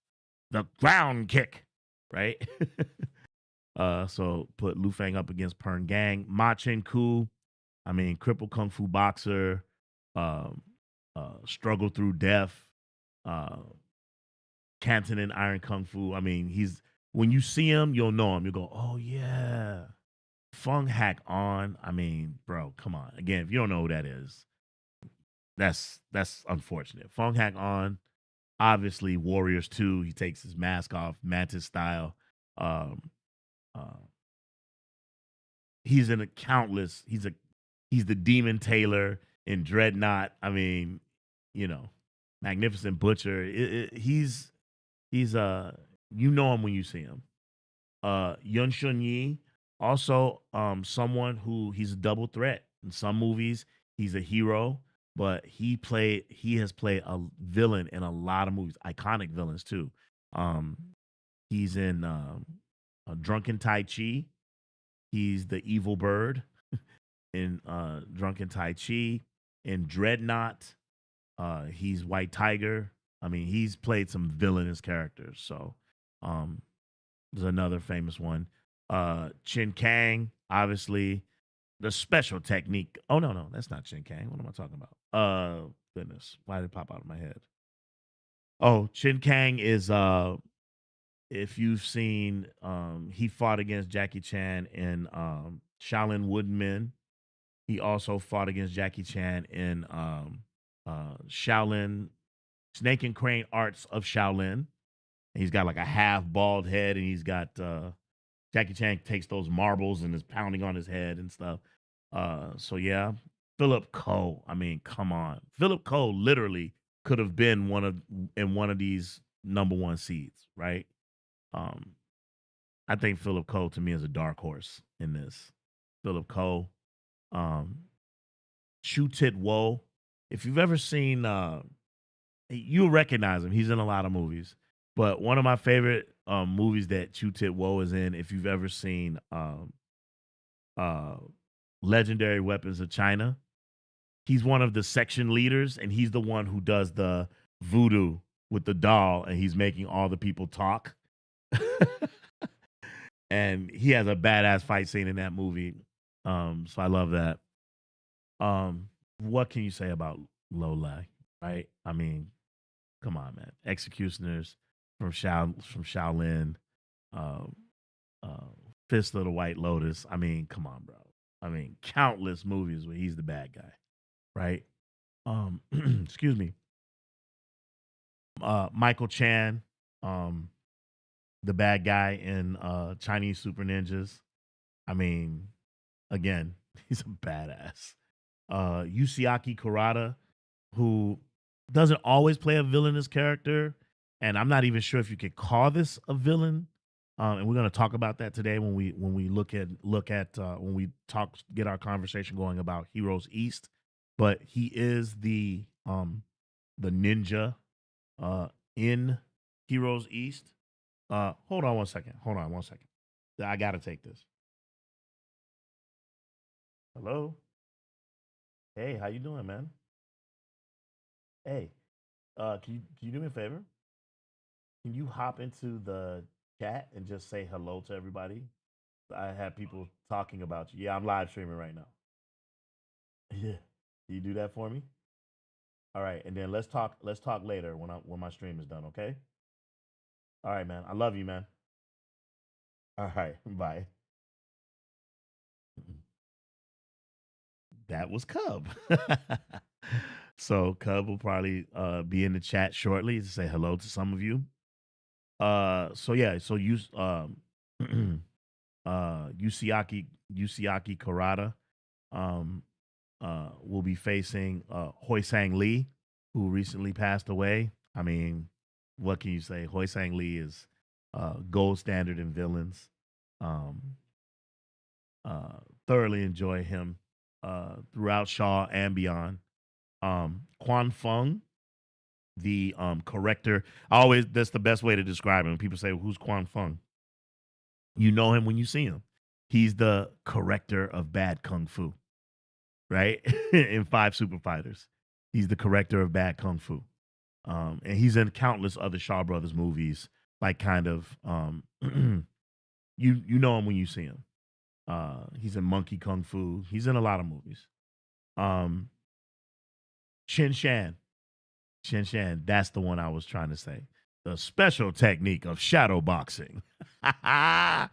The ground kick, right? So put Lu Fang up against Pern Gang. Ma Chen Ku, I mean, crippled kung fu boxer, um, struggle through death, uh, Canton and Iron Kung Fu. I mean, he's when you see him, you'll know him. You go, oh yeah, Fung Hack On. I mean, bro, come on. Again, if you don't know who that is, that's unfortunate. Fung Hack On, obviously Warriors 2. He takes his mask off, Mantis style. Um, uh, he's in a countless. He's the Demon Taylor in Dreadnought. I mean, you know, Magnificent Butcher. He's you know him when you see him. Yun Shun Yi, also someone who he's a double threat. In some movies, he's a hero, but he has played a villain in a lot of movies, iconic villains too. Um, he's in a Drunken Tai Chi. He's the evil bird in Drunken Tai Chi. In Dreadnought, he's White Tiger. I mean, he's played some villainous characters. So, um, there's another famous one. Chin Kang, obviously, the special technique. Oh no, that's not Chin Kang. What am I talking about? Goodness, why did it pop out of my head? Oh, Chin Kang is if you've seen he fought against Jackie Chan in Shaolin Woodman. He also fought against Jackie Chan in Shaolin Snake and Crane Arts of Shaolin. And he's got like a half bald head, and he's got Jackie Chan takes those marbles and is pounding on his head and stuff. So yeah, Philip Ko. I mean, come on, Philip Ko literally could have been one of these number one seeds, right? Um, I think Philip Ko to me is a dark horse in this. Philip Ko, um, Chu Tit Wo. If you've ever seen, you'll recognize him. He's in a lot of movies. But one of my favorite movies that Chu Tit Wo is in, if you've ever seen uh, Legendary Weapons of China, he's one of the section leaders, and he's the one who does the voodoo with the doll, and he's making all the people talk. And he has a badass fight scene in that movie. So I love that. What can you say about Lolai? Right? I mean, come on, man. Executioners from Shaolin, um, uh, Fist of the White Lotus. I mean, come on, bro. I mean, countless movies where he's the bad guy, right? Excuse me. Michael Chan, um, the bad guy in Chinese Super Ninjas. I mean, again, he's a badass. Yusiaki Kurata, who doesn't always play a villainous character, and I'm not even sure if you could call this a villain. And we're going to talk about that today when we look at when we talk get our conversation going about Heroes East. But he is the ninja in Heroes East. Hold on one second. I gotta take this. Hello. Hey, how you doing, man? Hey, can you do me a favor? Can you hop into the chat and just say hello to everybody? I have people talking about you. Yeah, I'm live streaming right now. Yeah. Can you do that for me? All right, and then let's talk later when my stream is done, okay? All right, man. I love you, man. All right, bye. That was Cub. So Cub will probably be in the chat shortly to say hello to some of you. So yeah, so you Yusiaki Karada um will be facing Hoi Sang Lee, who recently passed away. I mean, what can you say? Hoi Sang Lee is gold standard in villains. Um Thoroughly enjoy him throughout Shaw and beyond. Quan Fung, the corrector. I always That's the best way to describe him. People say, "Who's Quan Fung?" You know him when you see him. He's the corrector of bad kung fu, right? In Five Super Fighters, he's the corrector of bad kung fu, and he's in countless other Shaw Brothers movies. Like kind of, you know him when you see him. He's in Monkey Kung Fu. He's in a lot of movies. Um, Chin Shan. Shin Shan, that's the one I was trying to say. The special technique of shadow boxing. Oh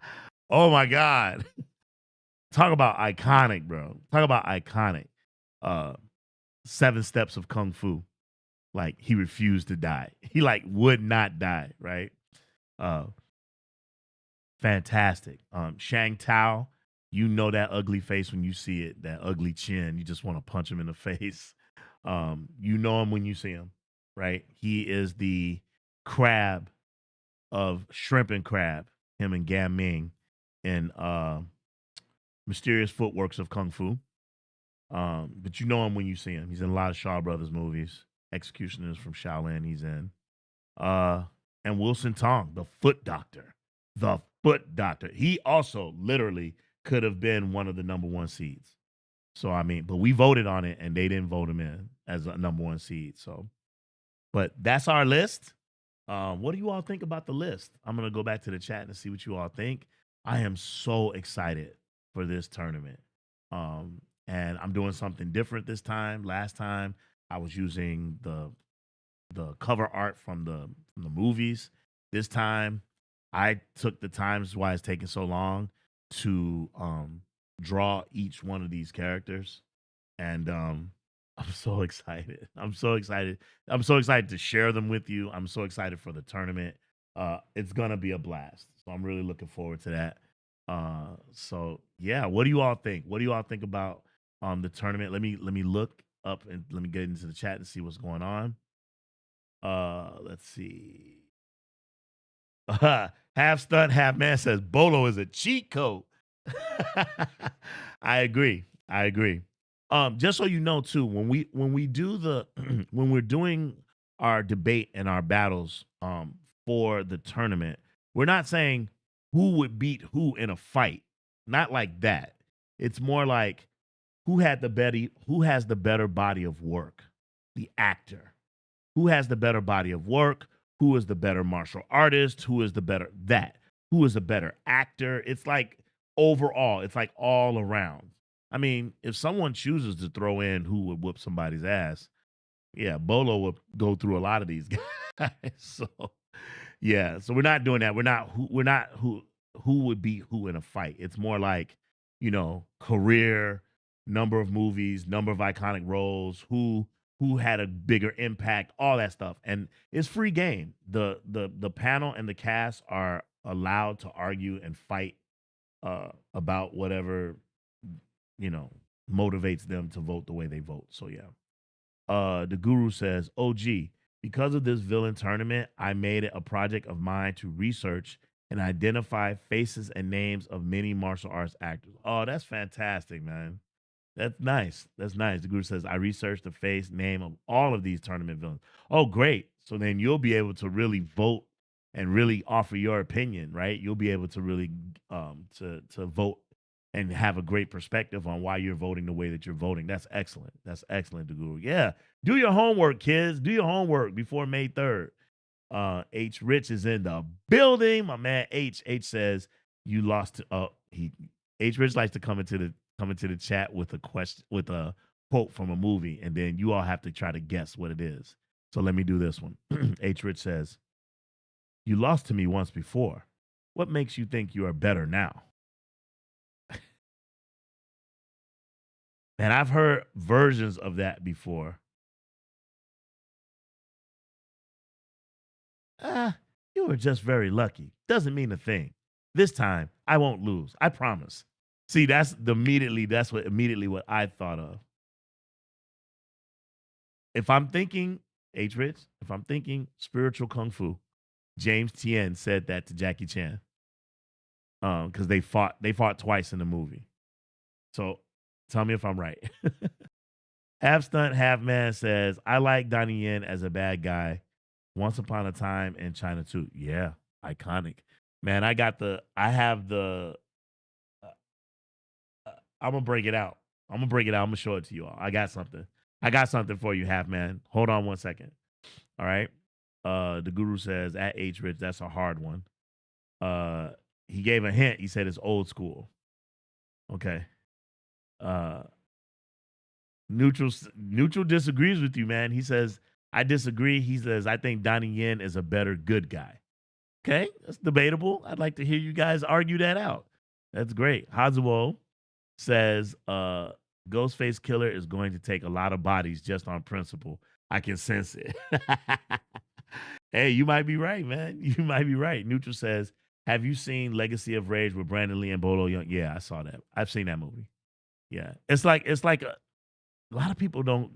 my God. Talk about iconic, bro. Talk about iconic. Uh 7 steps of Kung Fu. Like he refused to die. He like would not die, right? Uh Fantastic. Shang Tao, you know that ugly face when you see it, that ugly chin. You just want to punch him in the face. You know him when you see him, right? He is the crab of Shrimp and Crab, him and Gan Ming in Mysterious Footworks of Kung Fu. But you know him when you see him. He's in a lot of Shaw Brothers movies. Executioners from Shaolin, he's in. And Wilson Tong, the Foot Doctor. The Foot Doctor. He also literally could have been one of the number 1 seeds. So I mean, but we voted on it and they didn't vote him in as a number 1 seed. So, but that's our list. What do you all think about the list? I'm gonna go back to the chat and see what you all think. I am so excited for this tournament. And I'm doing something different this time. Last time I was using the cover art from the movies. This time I took the time, this is why it's taking so long, to draw each one of these characters. And I'm so excited. I'm so excited. I'm so excited to share them with you. I'm so excited for the tournament. It's gonna be a blast. So I'm really looking forward to that. So yeah, what do you all think? What do you all think about the tournament? Let me look up and let me get into the chat and see what's going on. Let's see. Half stunt, half man says Bolo is a cheat code. I agree. I agree. Just so you know too, when we do the when we're doing our debate and our battles for the tournament, we're not saying who would beat who in a fight. Not like that. It's more like who has the better body of work? The actor. Who has the better body of work? Who is the better martial artist? Who is the better that? Who is a better actor? It's like overall, it's like all around. I mean, if someone chooses to throw in who would whoop somebody's ass, yeah, Bolo would go through a lot of these guys. So yeah, so we're not doing that. We're not who would beat who in a fight. It's more like, career, number of movies, number of iconic roles, who had a bigger impact, all that stuff. And it's free game. The panel and the cast are allowed to argue and fight about whatever, motivates them to vote the way they vote. So yeah. The guru says, OG, because of this villain tournament, I made it a project of mine to research and identify faces and names of many martial arts actors. Oh, that's fantastic, man. That's nice. That's nice. The guru says, I researched the face, name of all of these tournament villains. Oh, great. So then you'll be able to really vote and really offer your opinion, right? You'll be able to really to vote and have a great perspective on why you're voting the way that you're voting. That's excellent. That's excellent, the guru. Yeah. Do your homework, kids. Do your homework before May 3rd. H Rich is in the building. My man H says you lost to H Rich likes to come into the chat with a question, with a quote from a movie, and then you all have to try to guess what it is. So let me do this one. H Rich says, you lost to me once before. What makes you think you are better now? And I've heard versions of that before. You were just very lucky. Doesn't mean a thing. This time, I won't lose. I promise. See, that's immediately what I thought of. If I'm thinking, H. Rich, if I'm thinking spiritual kung fu, James Tien said that to Jackie Chan. Because they fought twice in the movie. So tell me if I'm right. Half Stunt, Half Man says, I like Donnie Yen as a bad guy. Once Upon a Time in China too. Yeah, iconic. Man, I'm gonna break it out. I'm gonna show it to you all. I got something for you, Half Man. Hold on 1 second. All right. The Guru says, at H Rich, that's a hard one. He gave a hint. He said it's old school. Okay. Neutral disagrees with you, man. He says, I disagree. He says, I think Donnie Yen is a better good guy. Okay, that's debatable. I'd like to hear you guys argue that out. That's great. Hazuo says, Ghostface Killer is going to take a lot of bodies just on principle. I can sense it. Hey, you might be right, man. You might be right. Neutral says, have you seen Legacy of Rage with Brandon Lee and Bolo Young? Yeah, I saw that. I've seen that movie. Yeah, it's like a lot of people don't.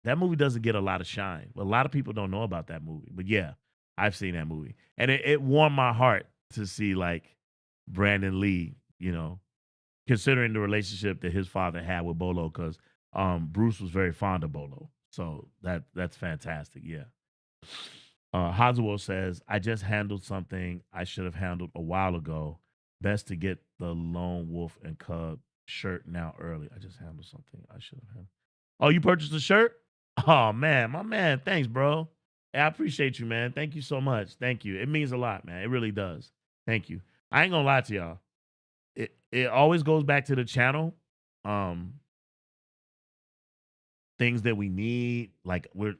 That movie doesn't get a lot of shine. But a lot of people don't know about that movie. But yeah, I've seen that movie, and it warmed my heart to see like Brandon Lee, considering the relationship that his father had with Bolo, because Bruce was very fond of Bolo. So that's fantastic. Yeah. Hazuo says, I just handled something I should have handled a while ago. Best to get the Lone Wolf and Cub shirt now early. I just handled something I should have handled. Oh, you purchased a shirt? Oh, man. My man. Thanks, bro. I appreciate you, man. Thank you so much. Thank you. It means a lot, man. It really does. Thank you. I ain't gonna lie to y'all. It always goes back to the channel. Things that we need, like we're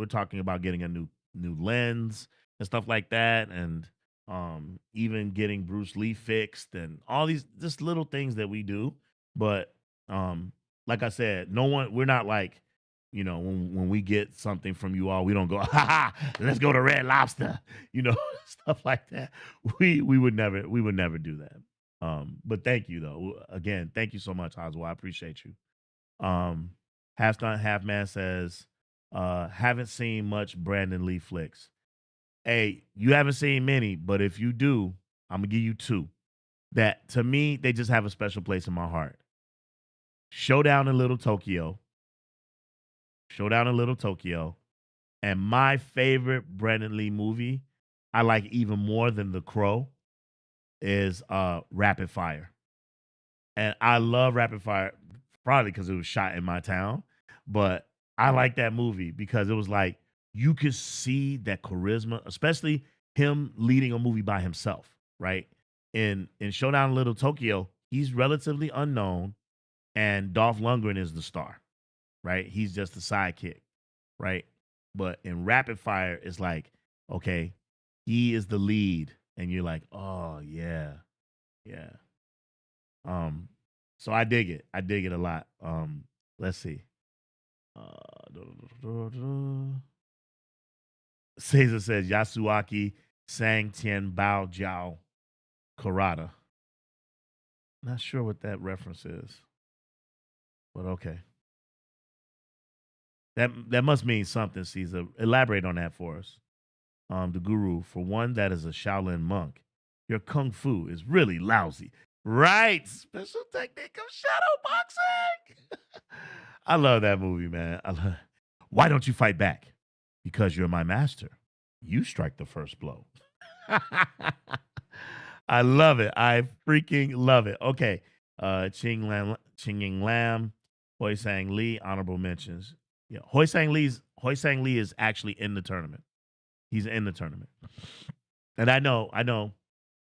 talking about getting a new lens and stuff like that, and even getting Bruce Lee fixed and all these just little things that we do. But like I said, we're not like, when we get something from you all, we don't go, let's go to Red Lobster, stuff like that. We would never do that. But thank you though. Again, thank you so much, Oswald. I appreciate you. Half Stunt, Half Man says, haven't seen much Brandon Lee flicks. Hey, you haven't seen many, but if you do, I'm gonna give you two that to me, they just have a special place in my heart. Showdown in Little Tokyo. And my favorite Brandon Lee movie, I like even more than The Crow, is Rapid Fire. And I love Rapid Fire, probably because it was shot in my town. But I like that movie because it was like you could see that charisma, especially him leading a movie by himself, right? In Showdown in Little Tokyo, he's relatively unknown, and Dolph Lundgren is the star, right? He's just the sidekick, right? But in Rapid Fire, it's like, okay, he is the lead, and you're like, oh yeah. So I dig it. I dig it a lot. Let's see. Caesar says Yasuaki Sang Tien Bao Jiao Karada. Not sure what that reference is, but okay. That must mean something, Caesar. Elaborate on that for us. The Guru, for one that is a Shaolin monk, your kung fu is really lousy. Right. Special technique of shadow boxing. I love that movie, man. Why don't you fight back? Because you're my master. You strike the first blow. I love it. I freaking love it. Okay. Ching Ying Lam, Hoi Sang Lee, honorable mentions. Yeah, Hoi Sang Lee is actually in the tournament. He's in the tournament. And I know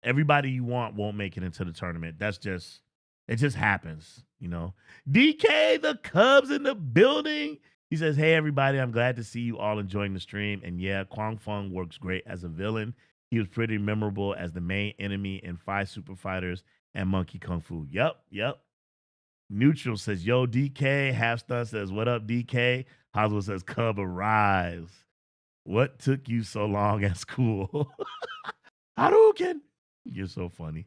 everybody you want won't make it into the tournament. It just happens, DK, the Cubs in the building. He says, hey, everybody, I'm glad to see you all enjoying the stream. And yeah, Kwang Fung works great as a villain. He was pretty memorable as the main enemy in 5 Super Fighters and Monkey Kung Fu. Yep. Neutral says, yo, DK. Half Stunt says, what up, DK? Hoswell says, Cub arrives. What took you so long at school? Hadouken! You're so funny.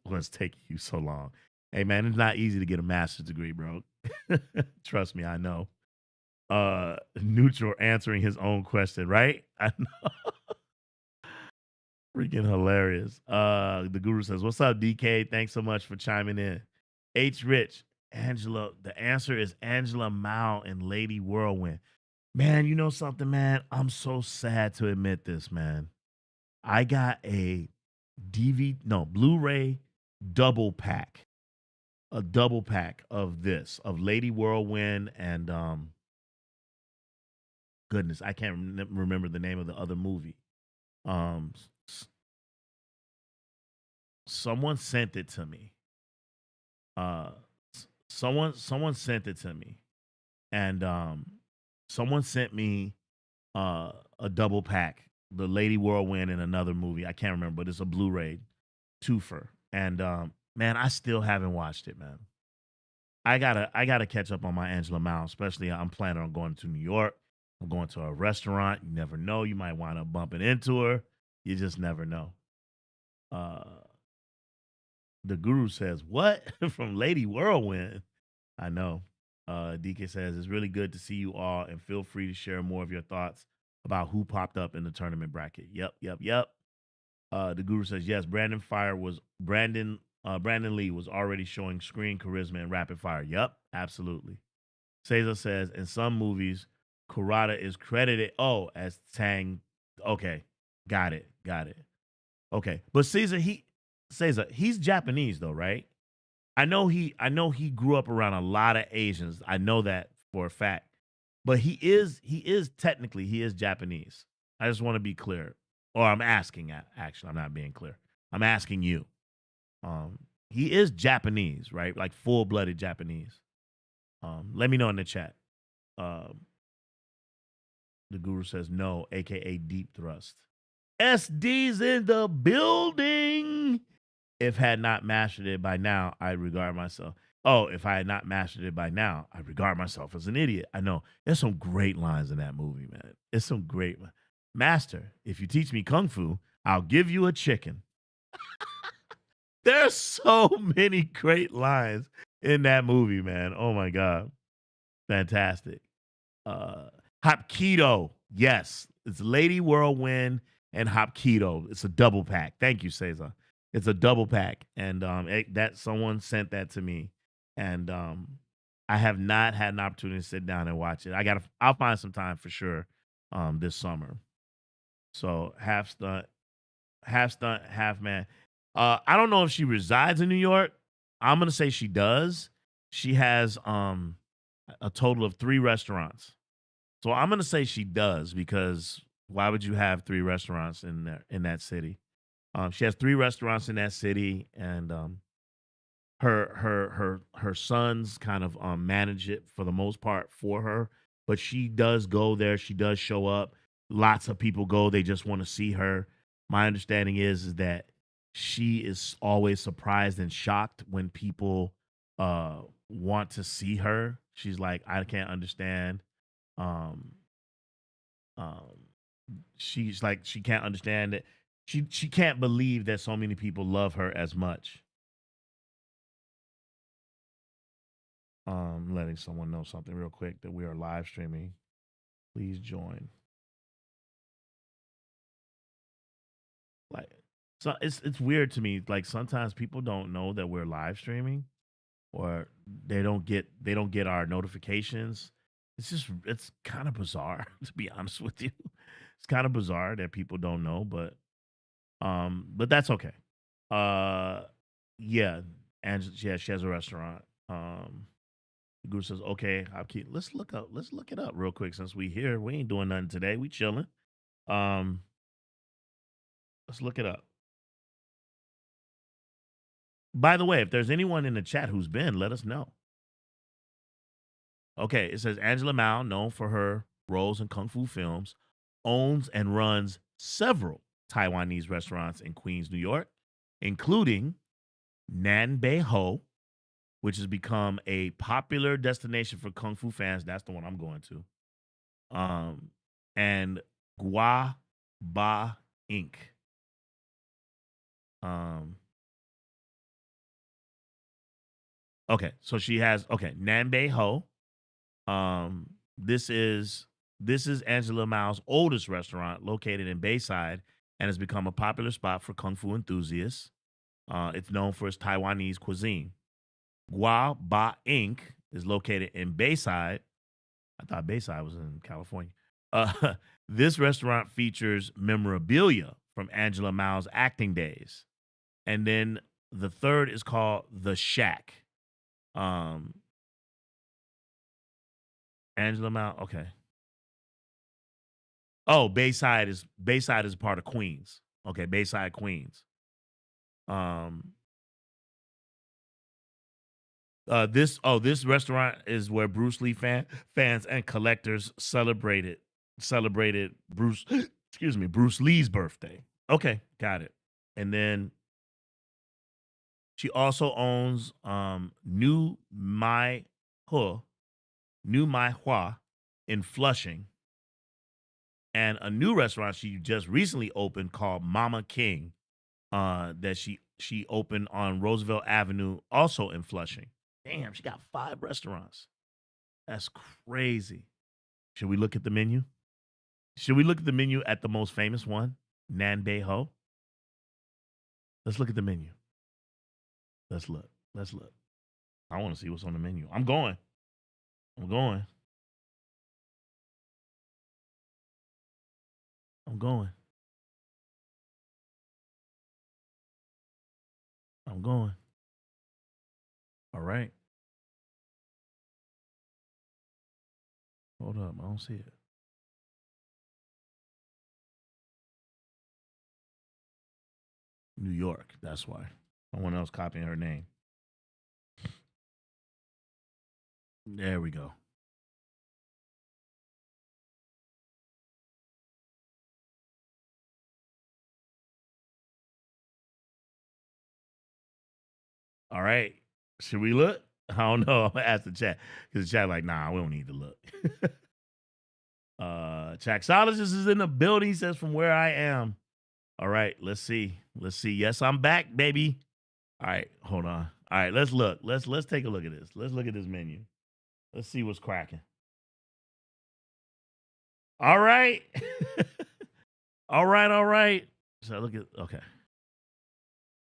What's taking you so long? Hey man, it's not easy to get a master's degree, bro. Trust me, I know. Neutral answering his own question, right? I know. Freaking hilarious. The guru says, "What's up, DK? Thanks so much for chiming in." H Rich, Angela, the answer is Angela Mao and Lady Whirlwind. Man, you know something, man? I'm so sad to admit this, man. I got a Blu-ray double pack. A double pack of this, of Lady Whirlwind and goodness, I can't remember the name of the other movie. Um Someone sent it to me. Uh someone sent it to me. And someone sent me a double pack, the Lady Whirlwind and another movie. I can't remember, but it's a Blu-ray twofer. And man, I still haven't watched it, man. I gotta catch up on my Angela Mao, especially I'm planning on going to New York. I'm going to a restaurant. You never know. You might wind up bumping into her. You just never know. Uh the guru says, "What?" From Lady Whirlwind. I know. DK says it's really good to see you all and feel free to share more of your thoughts about who popped up in the tournament bracket. Yep. The guru says yes. Brandon Lee was already showing screen charisma and rapid fire. Yep, absolutely. Cesar says in some movies, Kurata is credited as Tang. Okay, got it. Okay, but Cesar, he's Japanese though, right? I know he grew up around a lot of Asians. I know that for a fact. But he is technically he is Japanese. I just want to be clear. Or I'm asking actually, I'm not being clear. I'm asking you. He is Japanese, right? Like full-blooded Japanese. Let me know in the chat. The guru says no, aka deep thrust. SD's in the building. If had not mastered it by now, I regard myself. Oh, if I had not mastered it by now, I regard myself as an idiot. I know. There's some great lines in that movie, man. It's some great. Master, if you teach me kung fu, I'll give you a chicken. There's so many great lines in that movie, man. Oh my God. Fantastic. Hapkido. Yes. It's Lady Whirlwind and Hapkido. It's a double pack. Thank you, Cesar. It's a double pack. And that someone sent that to me. And I have not had an opportunity to sit down and watch it. I'll find some time for sure this summer. So half stunt, half man. I don't know if she resides in New York. I'm gonna say she does. She has a total of 3 restaurants. So I'm gonna say she does because why would you have 3 restaurants in that city? She has 3 restaurants in that city, and her sons kind of manage it for the most part for her. But she does go there. She does show up. Lots of people go. They just want to see her. My understanding is that she is always surprised and shocked when people want to see her. She's like, I can't understand. Um, she's like, she can't understand it. She can't believe that so many people love her as much. Letting someone know something real quick that we are live streaming. Please join. Like, so it's weird to me. Like sometimes people don't know that we're live streaming, or they don't get our notifications. It's kind of bizarre to be honest with you. It's kind of bizarre that people don't know, but that's okay. Yeah, and yeah, she has a restaurant. The group says, okay, let's look it up real quick since we here. We ain't doing nothing today. We chilling. Let's look it up. By the way, if there's anyone in the chat who's been, let us know. Okay, it says Angela Mao, known for her roles in kung fu films, owns and runs several Taiwanese restaurants in Queens, New York, including Nan Bei Ho, which has become a popular destination for kung fu fans. That's the one I'm going to. and Gua Ba Inc. Okay, so she has Nanbei Ho. This is Angela Mao's oldest restaurant, located in Bayside, and has become a popular spot for kung fu enthusiasts. It's known for its Taiwanese cuisine. Gua Ba Inc. is located in Bayside. I thought Bayside was in California. This restaurant features memorabilia from Angela Mao's acting days. And then the third is called The Shack. Angela Mao, okay. Oh, Bayside is part of Queens. Okay, Bayside, Queens. This restaurant is where Bruce Lee fans and collectors celebrated Bruce Bruce Lee's birthday. Okay, got it. And then she also owns New Mai Hua in Flushing, and a new restaurant she just recently opened called Mama King, that she opened on Roosevelt Avenue, also in Flushing. Damn, she got 5 restaurants. That's crazy. Should we look at the menu? Should we look at the menu at the most famous one, Nanbei Ho? Let's look at the menu. Let's look. I want to see what's on the menu. I'm going. All right. Hold up. I don't see it. New York. That's why. No one else copying her name. There we go. All right. Should we look? I don't know. I'm gonna ask the chat, because the chat like, nah, we don't need to look. Chaxologist is in the building. He says, from where I am. All right, let's see. Yes, I'm back, baby. All right, hold on. All right, let's look. Let's take a look at this. Let's look at this menu. Let's see what's cracking. All right. all right. So look at, okay.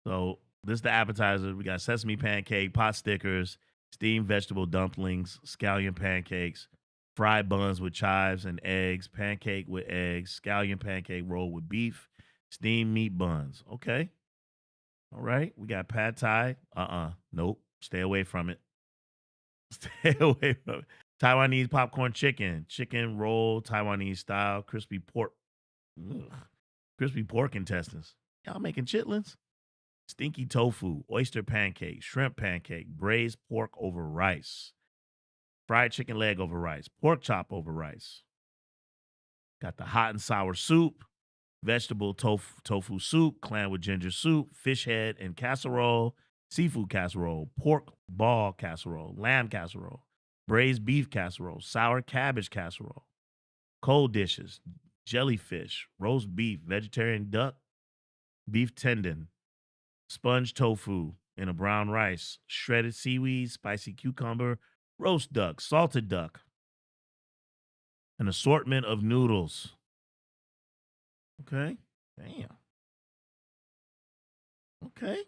So this is the appetizer. We got sesame pancake, pot stickers, steamed vegetable dumplings, scallion pancakes, fried buns with chives and eggs, pancake with eggs, scallion pancake roll with beef, steamed meat buns. Okay. All right. We got pad thai. Nope. Stay away from it. Taiwanese popcorn chicken roll, Taiwanese style, crispy pork. Ugh. Crispy pork intestines. Y'all making chitlins? Stinky tofu, oyster pancake, shrimp pancake, braised pork over rice, fried chicken leg over rice, pork chop over rice. Got the hot and sour soup, vegetable tofu soup, clam with ginger soup, fish head and casserole, seafood casserole, pork ball casserole, lamb casserole, braised beef casserole, sour cabbage casserole, cold dishes, jellyfish, roast beef, vegetarian duck, beef tendon, sponge tofu in a brown rice, shredded seaweed, spicy cucumber, roast duck, salted duck, an assortment of noodles. Okay. Damn. Okay.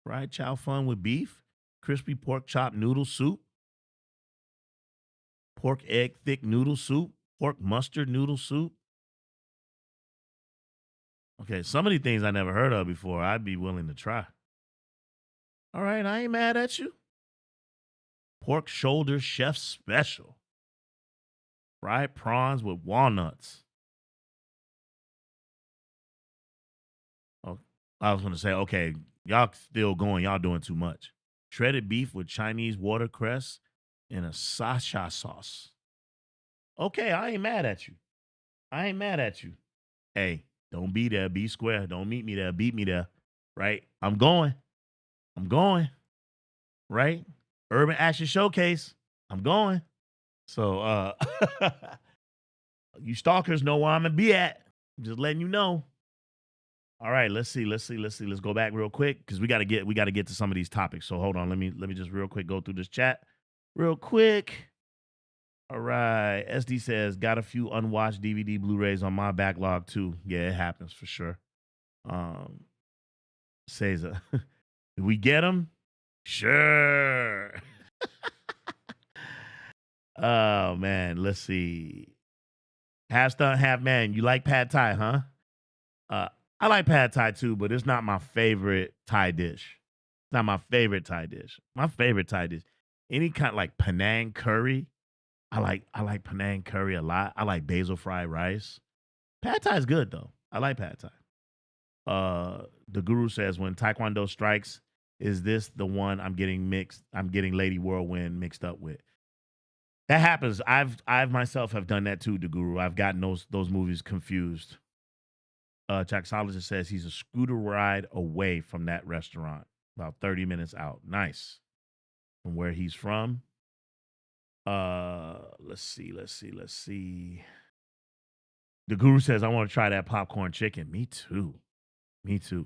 Fried chow fun with beef, crispy pork chop noodle soup, pork egg thick noodle soup, pork mustard noodle soup. Okay, some of these things I never heard of before, I'd be willing to try. All right, I ain't mad at you. Pork shoulder chef special. Fried prawns with walnuts. Oh, I was going to say, okay, y'all still going. Y'all doing too much. Shredded beef with Chinese watercress in a sasha sauce. Okay, I ain't mad at you. Hey, don't be there. Be square. Don't meet me there. Beat me there. Right? I'm going. Right? Urban Action Showcase. I'm going. So, You stalkers know where I'm gonna be at. I'm just letting you know. All right, let's see. Let's go back real quick because we gotta get to some of these topics. So hold on, let me just real quick go through this chat real quick. All right, SD says got a few unwatched DVD Blu-rays on my backlog too. Yeah, it happens for sure. Cesar, did we get them? Sure. Oh man, let's see. Half stunt, half man. You like pad thai, huh? I like pad thai too, but it's not my favorite Thai dish. It's not my favorite Thai dish. My favorite Thai dish, any kind like Penang curry. I like Penang curry a lot. I like basil fried rice. Pad thai is good though. I like pad thai. The guru says when Taekwondo strikes, is this the one I'm getting Lady Whirlwind mixed up with? That happens. I've myself have done that too, the guru. I've gotten those movies confused. Jacksologist says he's a scooter ride away from that restaurant, about 30 minutes out. Nice. From where he's from. Let's see. The guru says, I want to try that popcorn chicken. Me too.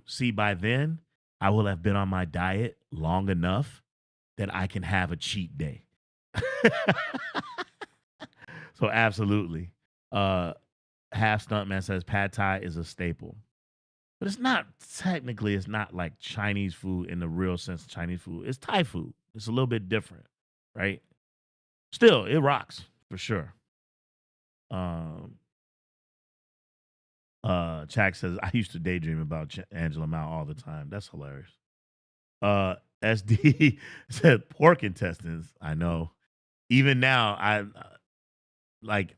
See, by then, I will have been on my diet long enough that I can have a cheat day. So absolutely. Half Stuntman says pad thai is a staple. But it's not like Chinese food in the real sense of Chinese food. It's Thai food. It's a little bit different, right? Still, it rocks for sure. Chak says, I used to daydream about Angela Mao all the time. That's hilarious. SD said pork intestines. I know. Even now, I like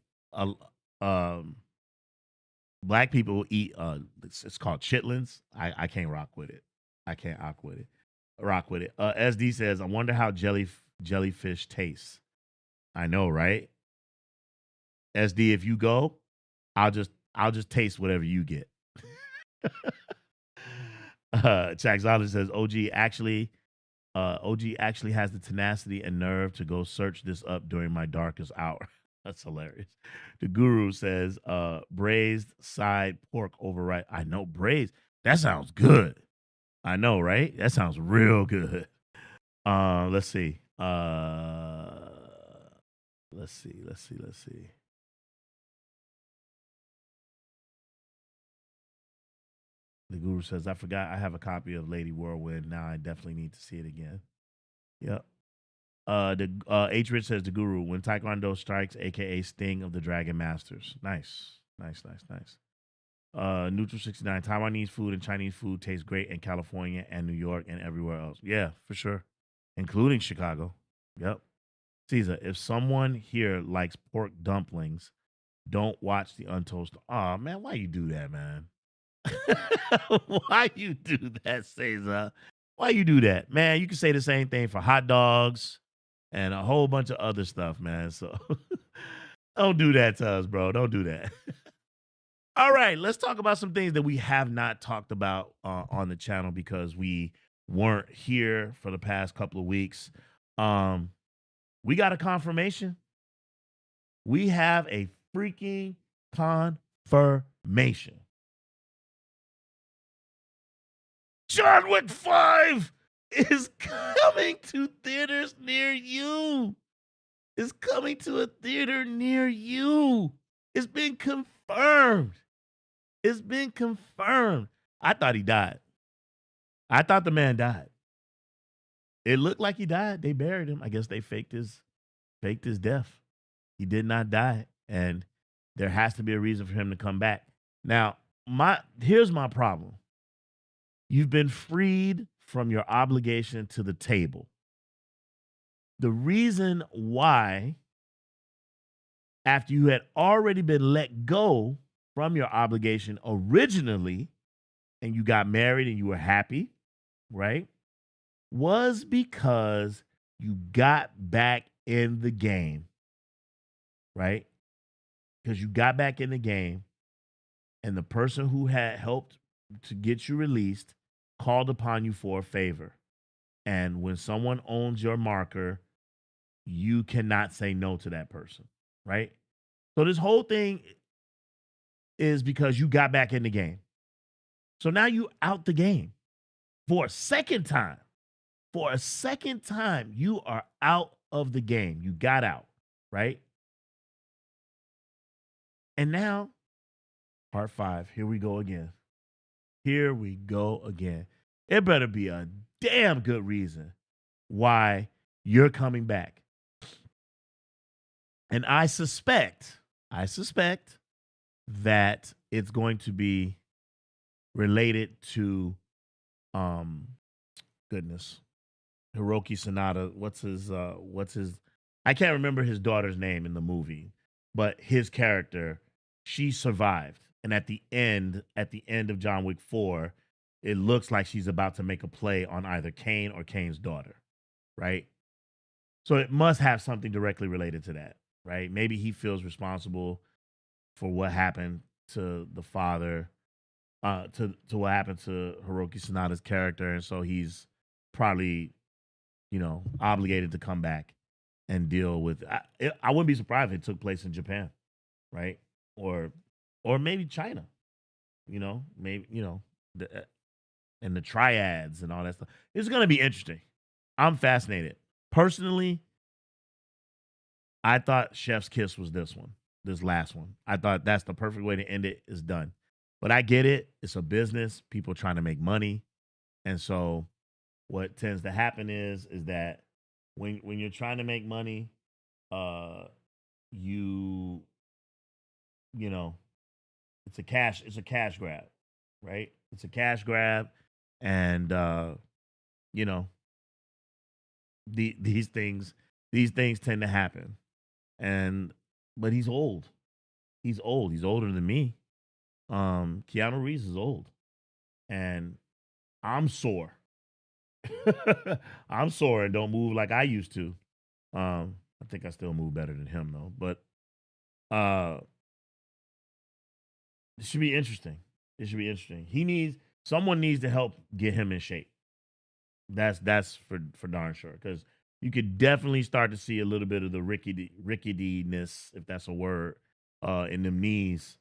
black people eat it's called chitlins. I can't rock with it. Rock with it. SD says, I wonder how jellyfish tastes. I know, right? SD, if you go, I'll just taste whatever you get. Chaxologist says OG actually has the tenacity and nerve to go search this up during my darkest hour. That's hilarious. The guru says braised side pork overripe. I know, braised. That sounds good. I know, right? That sounds real good. Let's see. Let's see. The guru says, I forgot I have a copy of Lady Whirlwind. Now I definitely need to see it again. Yep. The H Rich says the guru, when Taekwondo strikes, aka Sting of the Dragon Masters. Nice. Neutral 69, Taiwanese food and Chinese food taste great in California and New York and everywhere else. Yeah, for sure. Including Chicago. Yep. Caesar, if someone here likes pork dumplings, don't watch the Untold Story. Oh man, why you do that, man? Why you do that, Caesar? Why you do that? Man, you can say the same thing for hot dogs and a whole bunch of other stuff, man. So don't do that to us, bro. Don't do that. All right, let's talk about some things that we have not talked about on the channel because we weren't here for the past couple of weeks. We got a confirmation. We have a freaking confirmation. John Wick 5 is coming to theaters near you. It's coming to a theater near you. It's been confirmed. I thought he died. I thought the man died. It looked like he died. They buried him. I guess they faked his death. He did not die. And there has to be a reason for him to come back. Now, here's my problem. You've been freed from your obligation to the table. The reason why, after you had already been let go from your obligation originally, and you got married and you were happy, right, was because you got back in the game, right? Because you got back in the game, and the person who had helped to get you released called upon you for a favor. And when someone owns your marker, you cannot say no to that person, right? So this whole thing is because you got back in the game. So now you out the game for a second time. For a second time, you are out of the game. You got out, right? And now, part 5, here we go again. Here we go again. It better be a damn good reason why you're coming back. And I suspect that it's going to be related to goodness, Hiroki Sanada. What's his I can't remember his daughter's name in the movie, but his character, she survived. And at the end of John Wick 4, it looks like she's about to make a play on either Kane or Kane's daughter, right? So it must have something directly related to that, right? Maybe he feels responsible for what happened to the father, to what happened to Hiroki Sanada's character, and so he's probably, obligated to come back and deal with. I wouldn't be surprised if it took place in Japan, right? Or maybe China, maybe and the triads and all that stuff. It's gonna be interesting. I'm fascinated. Personally, I thought Chef's Kiss was this last one. I thought that's the perfect way to end it. It's done. But I get it. It's a business. People trying to make money. And so what tends to happen is that when you're trying to make money, you it's a cash grab, right? It's a cash grab. And these things tend to happen. But he's old. He's old. He's older than me. Keanu Reeves is old. And I'm sore. I'm sore and don't move like I used to. I think I still move better than him though. But it should be interesting. It should be interesting. Someone needs to help get him in shape. That's for darn sure. Because you could definitely start to see a little bit of the rickettiness, if that's a word, in them knees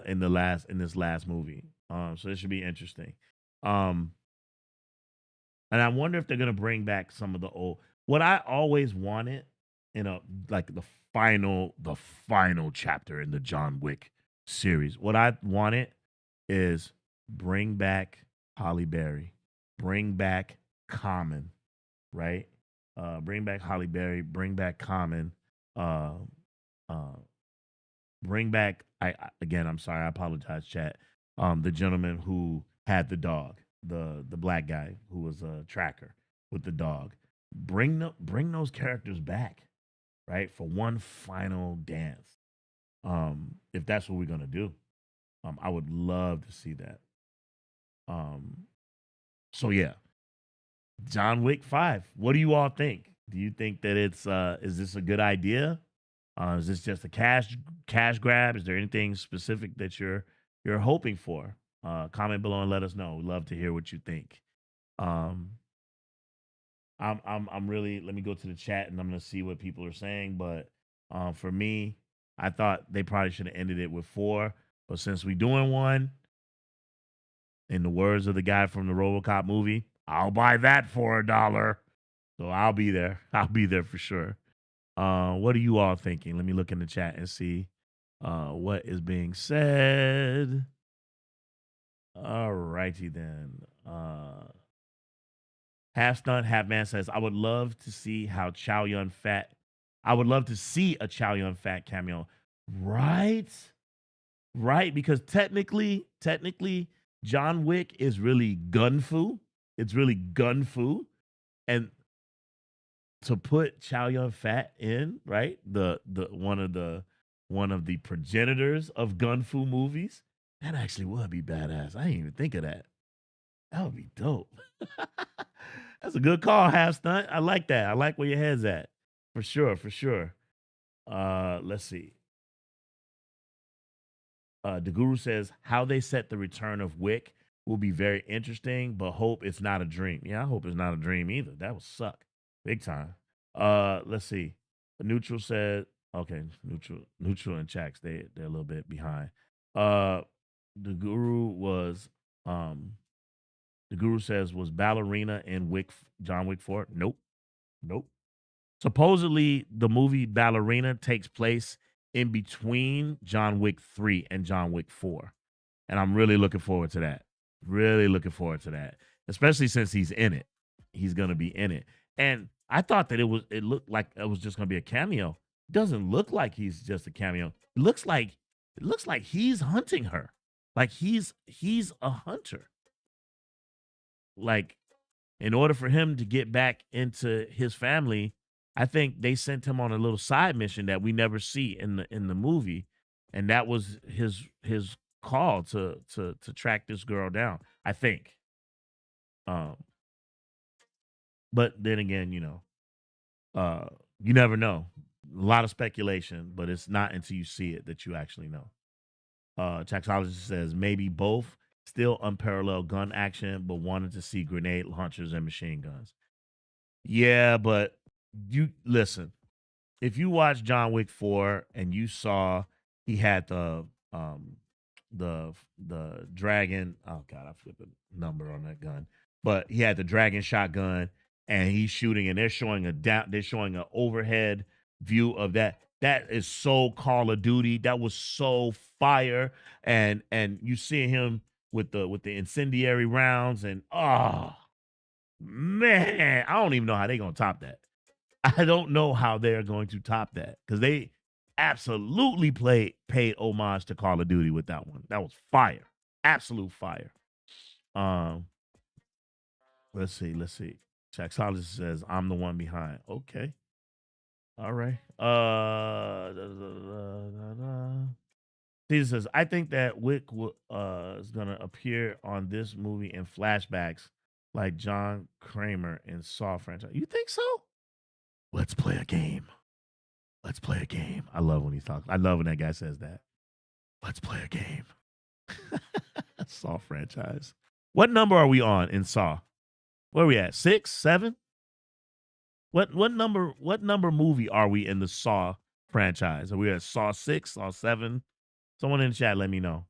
in this last movie. So it should be interesting. And I wonder if they're gonna bring back some of the old. What I always wanted in the final chapter in the John Wick series. What I wanted is bring back Halle Berry, bring back Common, right? Bring back Halle Berry, bring back Common, bring back. I'm sorry, I apologize, chat. The gentleman who had the dog, the black guy who was a tracker with the dog. Bring those characters back, right, for one final dance. If that's what we're gonna do, I would love to see that. So yeah, John Wick 5. What do you all think? Do you think that is this a good idea? Is this just a cash grab? Is there anything specific that you're hoping for? Comment below and let us know. We'd love to hear what you think. I'm really, let me go to the chat and I'm gonna see what people are saying. But for me, I thought they probably should have ended it with 4. But since we're doing one, in the words of the guy from the RoboCop movie, I'll buy that for $1. So I'll be there. I'll be there for sure. What are you all thinking? Let me look in the chat and see what is being said. All righty then. Half Stunt, Half Man says, I would love to see a Chow Yun-Fat cameo. Right? Right, because technically, John Wick is really gun fu. It's really gun fu. And to put Chow Yun-Fat in, right? The one of the progenitors of gun fu movies, that actually would be badass. I didn't even think of that. That would be dope. That's a good call, Half Stunt. I like that. I like where your head's at. For sure. Let's see. The Guru says, how they set the return of Wick will be very interesting, but hope it's not a dream. Yeah, I hope it's not a dream either. That would suck. Big time. Let's see. Neutral said, okay, Neutral and Chax, they're a little bit behind. Uh, the guru was um the guru says was ballerina in John Wick 4. Nope. Nope. Supposedly the movie Ballerina takes place in between John Wick 3 and John Wick 4. And I'm really looking forward to that. Really looking forward to that. Especially since he's in it. He's gonna be in it. And I thought that it looked like it was just gonna be a cameo. It doesn't look like he's just a cameo. It looks like he's hunting her. Like he's a hunter. Like in order for him to get back into his family, I think they sent him on a little side mission that we never see in the movie, and that was his call to track this girl down. I think, um, but then again, uh, you never know. A lot of speculation, but it's not until you see it that you actually know. Taxologist says maybe both. Still unparalleled gun action, but wanted to see grenade launchers and machine guns. Yeah, but you listen. If you watch John Wick 4 and you saw he had um the dragon, oh god, I forget the number on that gun. But he had the dragon shotgun and he's shooting and they're showing an overhead view of that. That is so Call of Duty. That was so fire. And you see him with the incendiary rounds and oh man, I don't even know how they're gonna top that. I don't know how they're going to top that because they absolutely paid homage to Call of Duty with that one. That was fire, absolute fire. Um, let's see. Chaxologist says I'm the one behind. Okay, all right. Caesar says I think that Wick is gonna appear on this movie in flashbacks like John Kramer in Saw franchise. You think so? Let's play a game. Let's play a game. I love when he talks. I love when that guy says that. Let's play a game. Saw franchise. What number are we on in Saw? Where are we at? 6, 7? What number movie are we in the Saw franchise? Are we at Saw 6, Saw 7? Someone in the chat let me know.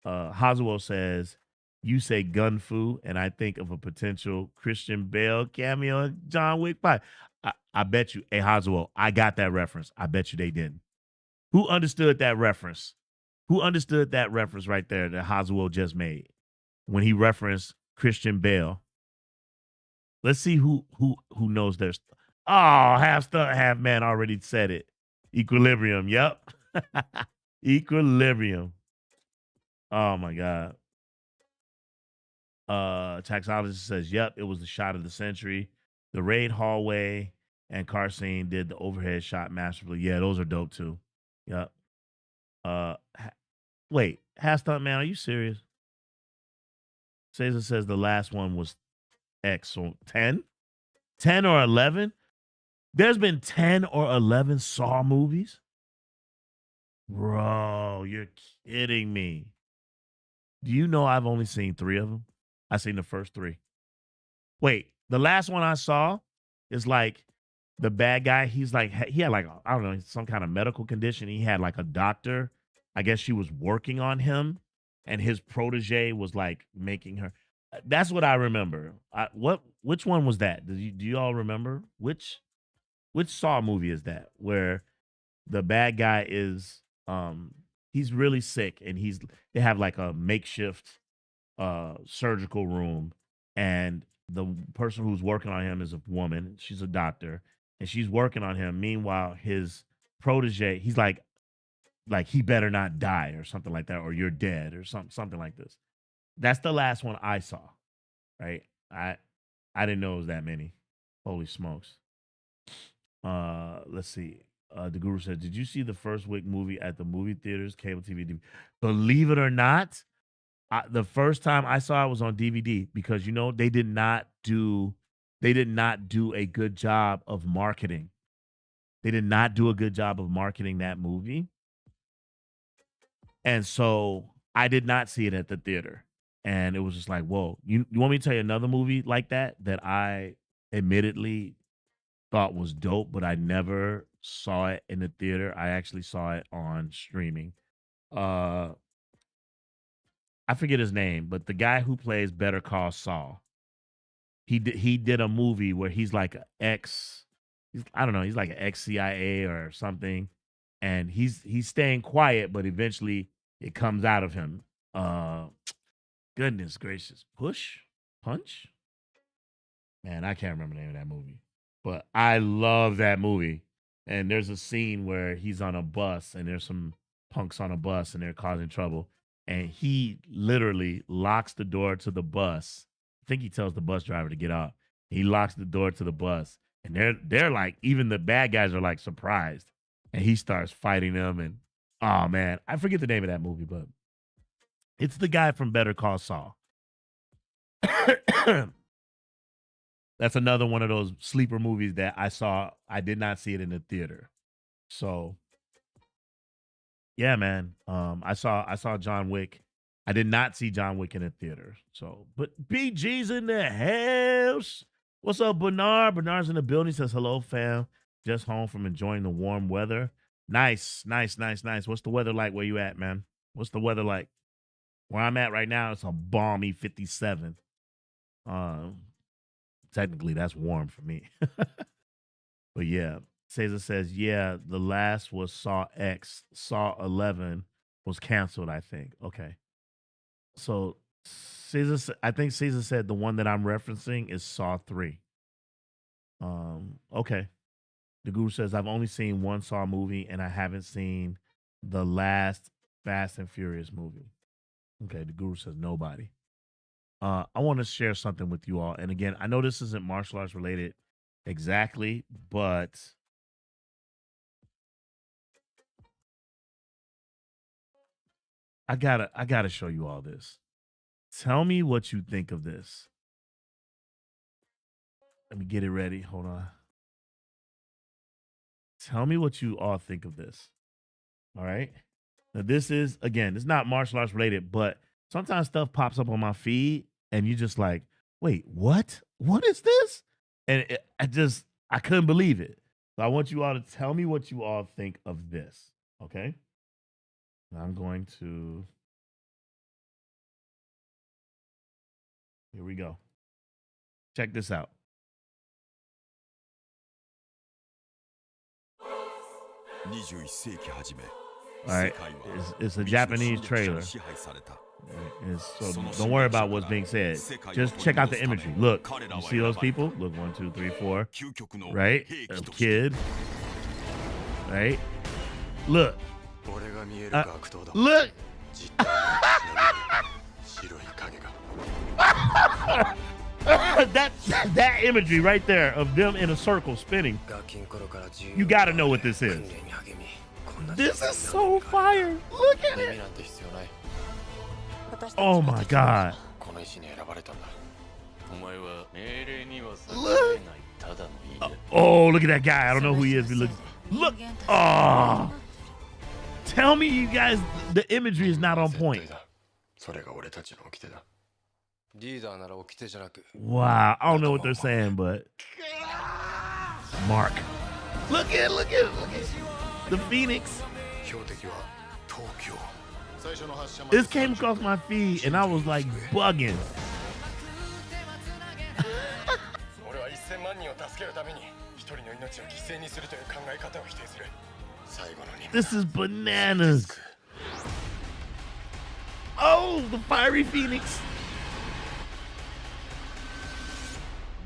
Hazuo says, you say gun fu, and I think of a potential Christian Bale cameo in John Wick 5. I bet you, hey Hazuo, I got that reference. I bet you they didn't. Who understood that reference? Who understood that reference right there that Hazuo just made when he referenced Christian Bale? Let's see who knows their stuff. Oh, half stunt, half man already said it. Equilibrium. Yep. Equilibrium. Oh my God. Taxologist says, yep, it was the shot of the century. The raid hallway and car scene did the overhead shot masterfully. Yeah, those are dope too. Yep. Wait, half stunt man, are you serious? Cesar says the last one was X. So 10? 10 or 11? There's been 10 or 11 Saw movies? Bro, you're kidding me. Do you know I've only seen 3 of them? I've seen the first 3. Wait, the last one I saw is like the bad guy. He had like, I don't know, some kind of medical condition. He had like a doctor. I guess she was working on him and his protege was like making her. That's what I remember. Which one was that? Do you all remember? Which Saw movie is that? Where the bad guy is he's really sick and they have like a makeshift surgical room and the person who's working on him is a woman. She's a doctor and she's working on him. Meanwhile, his protege, he's like he better not die or something like that, or you're dead or something like this. That's the last one I saw, right? I didn't know it was that many. Holy smokes. Let's see. The Guru said, did you see the first Wick movie at the movie theaters, cable TV? Believe it or not, the first time I saw it was on DVD because they did not do a good job of marketing. They did not do a good job of marketing that movie. And so I did not see it at the theater. And it was just like, whoa, you want me to tell you another movie like that I admittedly thought was dope, but I never saw it in the theater. I actually saw it on streaming. I forget his name, but the guy who plays Better Call Saul, he did a movie where he's like a ex, I don't know, he's like an ex CIA or something, and he's staying quiet, but eventually it comes out of him. Uh, goodness gracious, punch, man, I can't remember the name of that movie, but I love that movie. And there's a scene where he's on a bus, and there's some punks on a bus, and they're causing trouble, and he literally locks the door to the bus. I think he tells the bus driver to get off. He locks the door to the bus, and they're like, even the bad guys are like surprised, and he starts fighting them. And oh man, I forget the name of that movie, but it's the guy from Better Call Saul. That's another one of those sleeper movies that I saw. I did not see it in the theater. So yeah, man. I saw John Wick. I did not see John Wick in the theater. So, but BG's in the house. What's up, Bernard? Bernard's in the building. He says, hello, fam. Just home from enjoying the warm weather. Nice. What's the weather like where you at, man? What's the weather like? Where I'm at right now, it's a balmy 57. Technically, that's warm for me. But yeah, Cesar says, yeah, the last was Saw X. Saw 11 was canceled, I think. Okay. So I think Caesar said the one that I'm referencing is Saw 3. Okay. The Guru says, I've only seen one Saw movie, and I haven't seen the last Fast and Furious movie. Okay, the Guru says nobody. I want to share something with you all. And again, I know this isn't martial arts related exactly, but I gotta show you all this. Tell me what you think of this. Let me get it ready. Hold on. Tell me what you all think of this. All right. Now, this is, again, it's not martial arts related, but sometimes stuff pops up on my feed and you just like, wait, what? What is this? And I couldn't believe it. So I want you all to tell me what you all think of this. Okay. I'm going to, here we go. Check this out. All right, it's a Japanese trailer. So don't worry about what's being said. Just check out the imagery. Look, you see those people? Look, 1, 2, 3, 4. Right? A kid. Right? Look. Look. that imagery right there of them in a circle spinning. You got to know what this is. This is so fire. Look at it. Oh my God. Look. Oh, look at that guy. I don't know who he is. But look. Oh. Tell me you guys, the imagery is not on point. Wow. I don't know what they're saying, but Mark. Look at the Phoenix. This came across my feed and I was like bugging. This is bananas. Oh, the fiery Phoenix.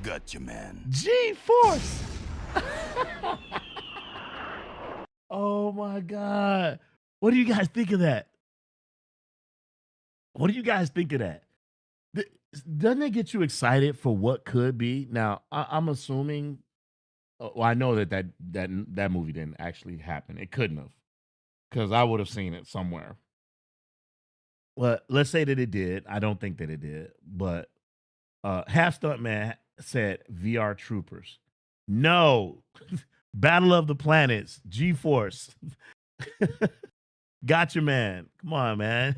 Gotcha, man. G-Force. Oh my God. What do you guys think of that? What do you guys think of that? Doesn't it get you excited for what could be? Now, I'm assuming, well, I know that movie didn't actually happen. It couldn't have, because I would have seen it somewhere. Well, let's say that it did. I don't think that it did, but Half Stunt Man said VR Troopers. No. Battle of the Planets, G-Force. Gotcha, man. Come on, man.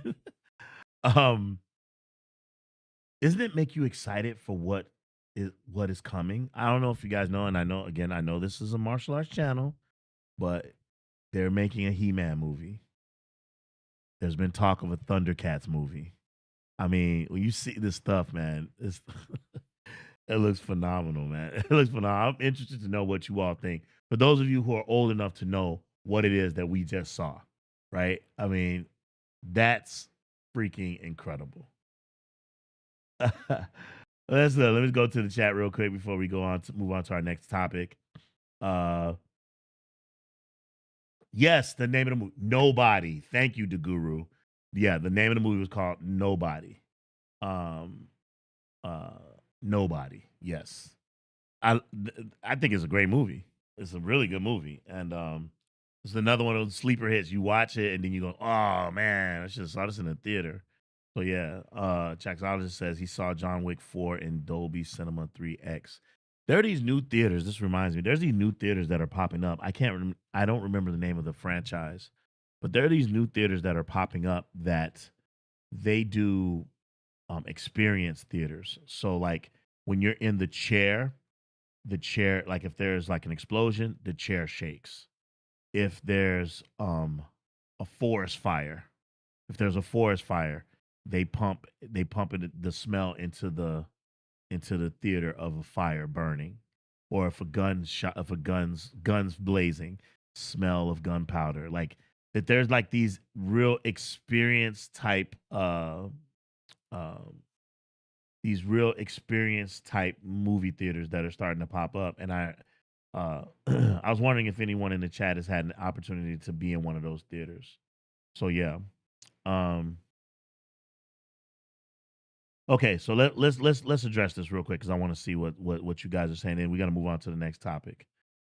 Doesn't it make you excited for what is coming? I don't know if you guys know, and I know this is a martial arts channel, but they're making a He-Man movie. There's been talk of a Thundercats movie. I mean, when you see this stuff, man, it's it looks phenomenal, man. It looks phenomenal. I'm interested to know what you all think. For those of you who are old enough to know what it is that we just saw, right? I mean, that's freaking incredible. Let me go to the chat real quick before we go on to move on to our next topic. Uh yes, the name of the movie, Nobody. Thank you, the Guru. Yeah, the name of the movie was called Nobody. Um uh Nobody. Yes. I think it's a great movie. It's a really good movie. And it's another one of those sleeper hits. You watch it and then you go, "Oh man, I should have saw this in the theater." So yeah, Chaxologist says he saw John Wick 4 in Dolby Cinema 3X. There are these new theaters. This reminds me. There's these new theaters that are popping up. I don't remember the name of the franchise, but there are these new theaters that are popping up that they do experience theaters. So like when you're in the chair, like if there's like an explosion, the chair shakes. If there's a forest fire, if there's a forest fire, they pump the smell into the theater of a fire burning, or if a gun shot, if a guns blazing, smell of gunpowder. Like that, there's like these real experience type um these real experience type movie theaters that are starting to pop up, and I was wondering if anyone in the chat has had an opportunity to be in one of those theaters. So yeah. Um, okay, so let's address this real quick because I want to see what you guys are saying, and we got to move on to the next topic.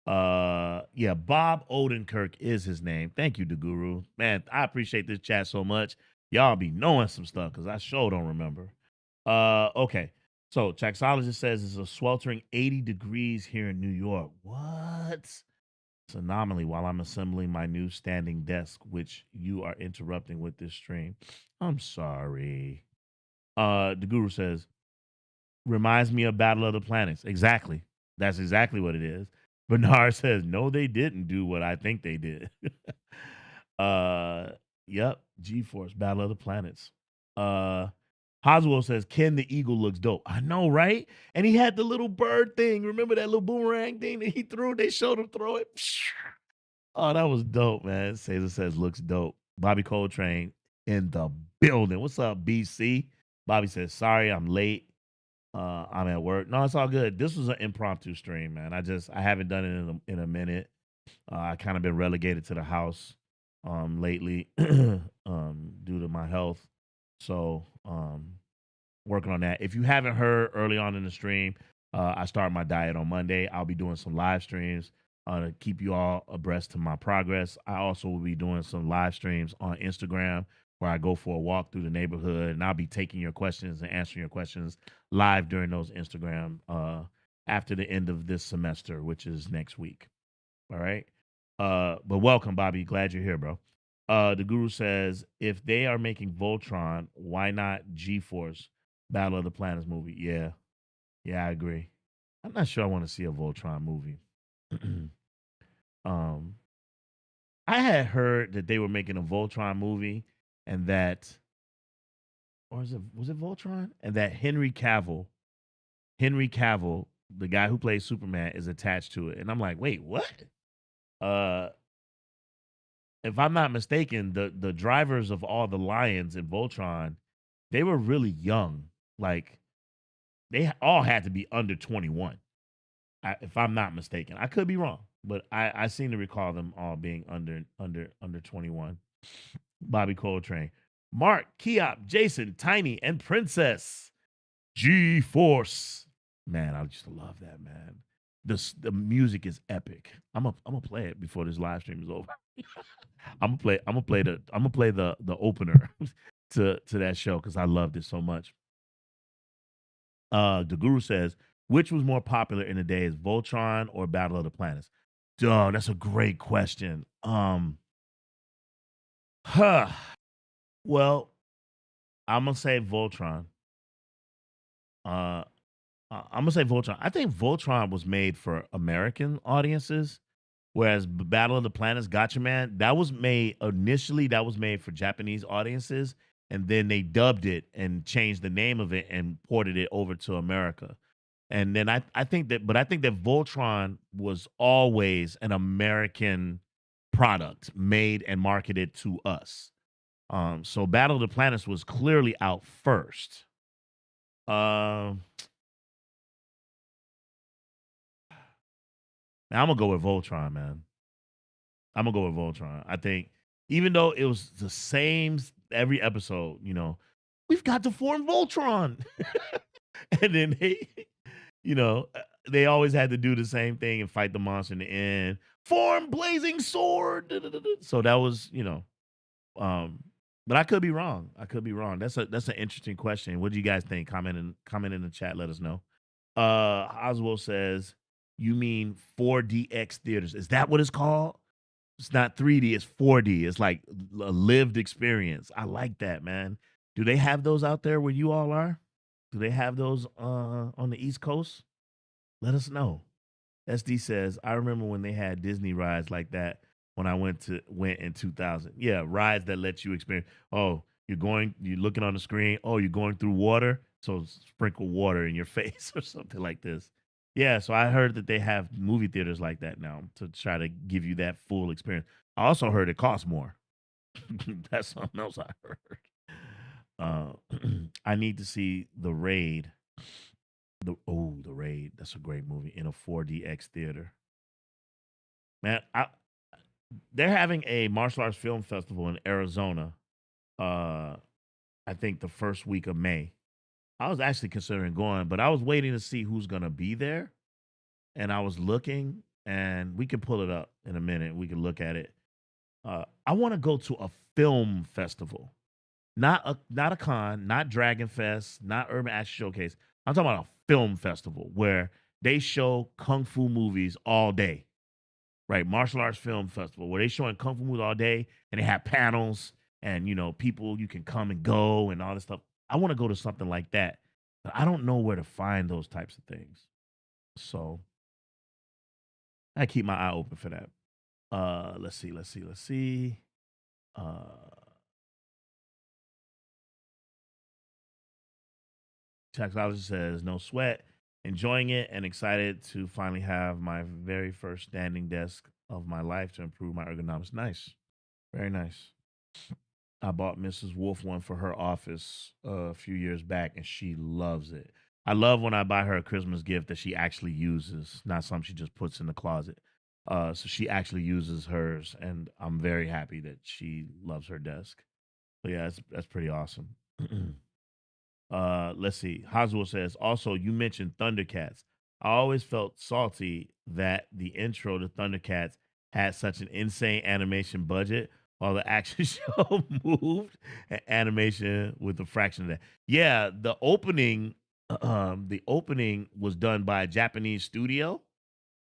Yeah, Bob Odenkirk is his name. Thank you, the Guru. Man, I appreciate this chat so much. Y'all be knowing some stuff because I sure don't remember. Okay. So Chaxologist says it's a sweltering 80 degrees here in New York. What? It's an anomaly while I'm assembling my new standing desk, which you are interrupting with this stream. I'm sorry. The Guru says, reminds me of Battle of the Planets. Exactly. That's exactly what it is. Bernard says, no, they didn't do what I think they did. Yep. G-Force, Battle of the Planets. Hoswell says, Ken the Eagle looks dope. I know, right? And he had the little bird thing. Remember that little boomerang thing that he threw? They showed him throw it. Oh, that was dope, man. Caesar says, looks dope. Bobby Coltrane in the building. What's up, BC? Bobby says, sorry, I'm late. I'm at work. No, it's all good. This was an impromptu stream, man. I haven't done it in a minute. I kind of been relegated to the house lately due to my health. So working on that. If you haven't heard early on in the stream, I start my diet on Monday. I'll be doing some live streams to keep you all abreast to my progress. I also will be doing some live streams on Instagram where I go for a walk through the neighborhood, and I'll be taking your questions and answering your questions live during those Instagram after the end of this semester, which is next week. All right. But welcome, Bobby. Glad you're here, bro. The Guru says, if they are making Voltron, why not G-Force Battle of the Planets movie? Yeah. Yeah, I agree. I'm not sure I want to see a Voltron movie. I had heard that they were making a Voltron movie and that, or was it Voltron? And that Henry Cavill, the guy who plays Superman, is attached to it. And I'm like, wait, what? If I'm not mistaken, the drivers of all the lions in Voltron, they were really young. Like they all had to be under 21. If I'm not mistaken, I could be wrong, but I seem to recall them all being under 21. Bobby Coltrane, Mark, Keop, Jason, Tiny, and Princess. G-Force. Man, I just love that, man. The music is epic. I'm gonna play it before this live stream is over. I'm gonna play the opener to that show because I loved it so much. The Guru says, which was more popular in the days, Voltron or Battle of the Planets? Duh, that's a great question. Well, I'm gonna say Voltron. I'm gonna say Voltron. I think Voltron was made for American audiences, whereas Battle of the Planets, Gotcha Man, that was made for Japanese audiences, and then they dubbed it and changed the name of it and ported it over to America. And then I think that, but I think that Voltron was always an American product made and marketed to us. So Battle of the Planets was clearly out first. Um, Now I'm gonna go with Voltron, man. I'm gonna go with Voltron. I think even though it was the same every episode, we've got to form Voltron, and then they always had to do the same thing and fight the monster in the end. Form blazing sword. So that was, um, but I could be wrong. I could be wrong. That's an interesting question. What do you guys think? Comment in the chat. Let us know. Oswald says, "You mean 4DX theaters? Is that what it's called? It's not 3D. It's 4D. It's like a lived experience. I like that, man. Do they have those out there where you all are? Do they have those on the East Coast? Let us know." SD says, "I remember when they had Disney rides like that when I went in 2000. Yeah, rides that let you experience. Oh, you're looking on the screen. Oh, you're going through water. So sprinkle water in your face or something like this. Yeah, so I heard that they have movie theaters like that now to try to give you that full experience. I also heard it costs more. That's something else I heard. I need to see The Raid. The Raid. That's a great movie in a 4DX theater. Man, they're having a martial arts film festival in Arizona. I think the first week of May. I was actually considering going, but I was waiting to see who's gonna be there. And I was looking, and we can pull it up in a minute. We can look at it. I want to go to a film festival, not a con, not Dragon Fest, not Urban Action Showcase. I'm talking about a film festival where they show kung fu movies all day, right? Martial arts film festival where they showing kung fu movies all day, and they have panels and people you can come and go and all this stuff. I want to go to something like that, but I don't know where to find those types of things. So I keep my eye open for that. Let's see. Taxologist says, "No sweat, enjoying it and excited to finally have my very first standing desk of my life to improve my ergonomics." Nice. Very nice. I bought Mrs. Wolf one for her office a few years back, and she loves it. I love when I buy her a Christmas gift that she actually uses, not something she just puts in the closet. So she actually uses hers, and I'm very happy that she loves her desk. So yeah, that's pretty awesome. Let's see. Haswell says, "Also, you mentioned Thundercats. I always felt salty that the intro to Thundercats had such an insane animation budget while the action show moved animation with a fraction of that." Yeah, the opening was done by a Japanese studio,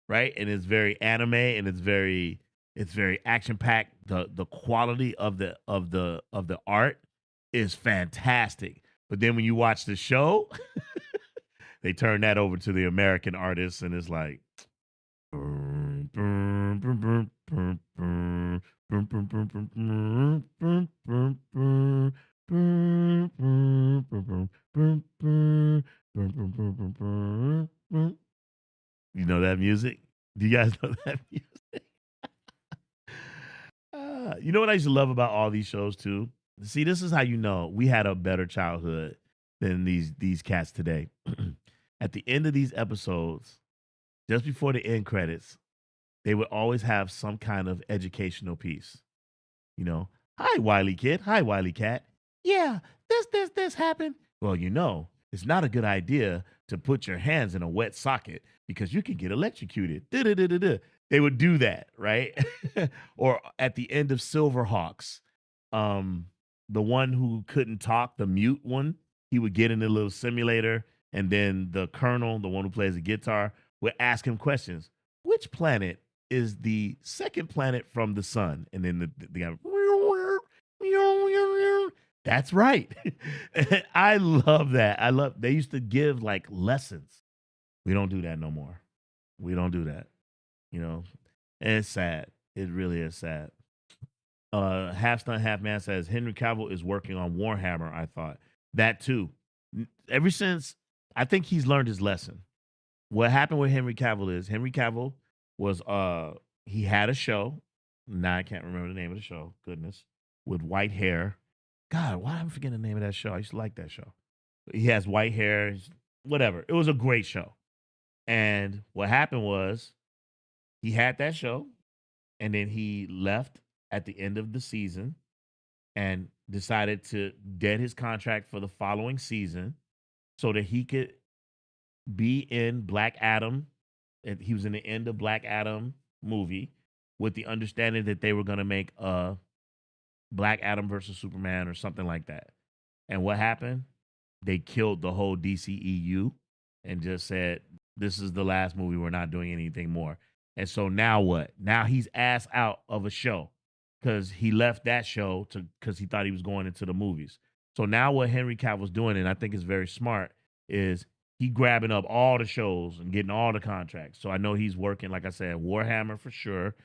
right? And it's very anime and it's very action packed. The quality of the art is fantastic. But then when you watch the show, they turn that over to the American artists, and it's like, you know that music? Do you guys know that music? You know what I used to love about all these shows too? See, this is how you know we had a better childhood than these cats today. At the end of these episodes, just before the end credits, they would always have some kind of educational piece. Hi, Wily Kid. Hi, Wily Cat. Yeah, this happened. Well, it's not a good idea to put your hands in a wet socket because you can get electrocuted. Da-da-da-da-da. They would do that, right? Or at the end of Silverhawks, the one who couldn't talk, the mute one, he would get in a little simulator, and then the colonel, the one who plays the guitar, would ask him questions. Which planet is the second planet from the sun? And then the guy, that's right. I love that. They used to give like lessons. We don't do that no more. We don't do that. And it's sad. It really is sad. Half Stunt Half Man says Henry Cavill is working on Warhammer. I thought that too. Ever since, I think he's learned his lesson. What happened with Henry Cavill is Henry Cavill was he had a show. Now I can't remember the name of the show. Goodness, with white hair. God, why am I forgetting the name of that show? I used to like that show. He has white hair. Whatever. It was a great show. And what happened was he had that show, and then he left at the end of the season and decided to dead his contract for the following season so that he could be in Black Adam. And he was in the end of Black Adam movie with the understanding that they were going to make a Black Adam versus Superman or something like that. And what happened? They killed the whole DCEU and just said, this is the last movie. We're not doing anything more. And so now what? Now he's ass out of a show because he left that show because he thought he was going into the movies. So now what Henry Cavill's doing, and I think is very smart, is he grabbing up all the shows and getting all the contracts. So I know he's working, like I said, Warhammer for sure,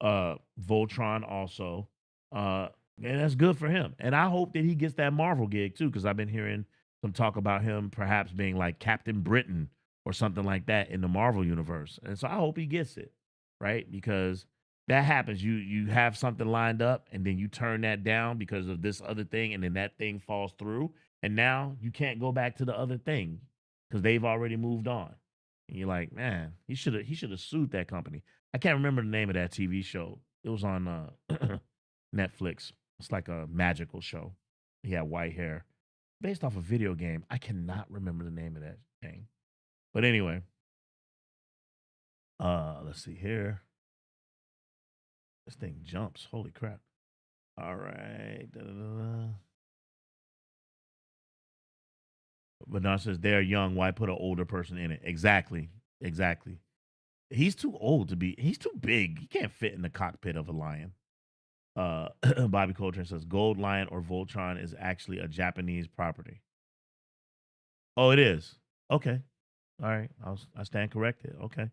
Voltron also, and that's good for him. And I hope that he gets that Marvel gig too, because I've been hearing some talk about him perhaps being like Captain Britain or something like that in the Marvel universe. And so I hope he gets it, right? Because that happens. You have something lined up and then you turn that down because of this other thing, and then that thing falls through, and now you can't go back to the other thing because they've already moved on. And you're like, man, he should have sued that company. I can't remember the name of that TV show. It was on Netflix. It's like a magical show. He had white hair, based off a video game. I cannot remember the name of that thing. But anyway, let's see here. This thing jumps. Holy crap. All right. Da-da-da-da. Bernard says they're young. Why put an older person in it? Exactly. Exactly. He's too old to be. He's too big. He can't fit in the cockpit of a lion. Bobby Coltrane says Gold Lion or Voltron is actually a Japanese property. Oh, it is. Okay. All right. I stand corrected. Okay.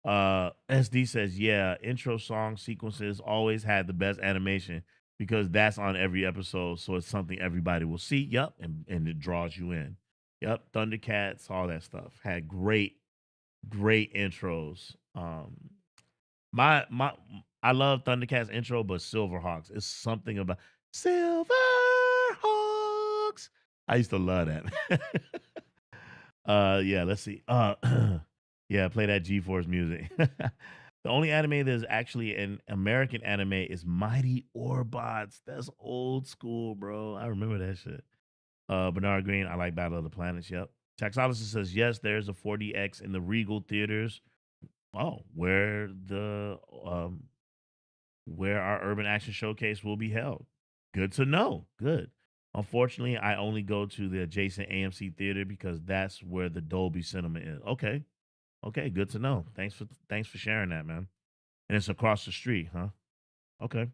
SD says, yeah, intro song sequences always had the best animation because that's on every episode. So it's something everybody will see. Yep. And it draws you in. Yep. Thundercats, all that stuff had great intros. I love Thundercats intro, but Silverhawks is something about Silverhawks. I used to love that. Yeah, let's see. Yeah, play that G-Force music. The only anime that is actually an American anime is Mighty Orbots. That's old school, bro. I remember that shit. Bernard Green, I like Battle of the Planets. Yep. Taxologist says, yes, there's a 4DX in the Regal theaters. Oh, where our Urban Action Showcase will be held. Good to know. Good. Unfortunately, I only go to the adjacent AMC theater because that's where the Dolby Cinema is. Okay. Okay, good to know. Thanks for sharing that, man. And it's across the street, huh? Okay.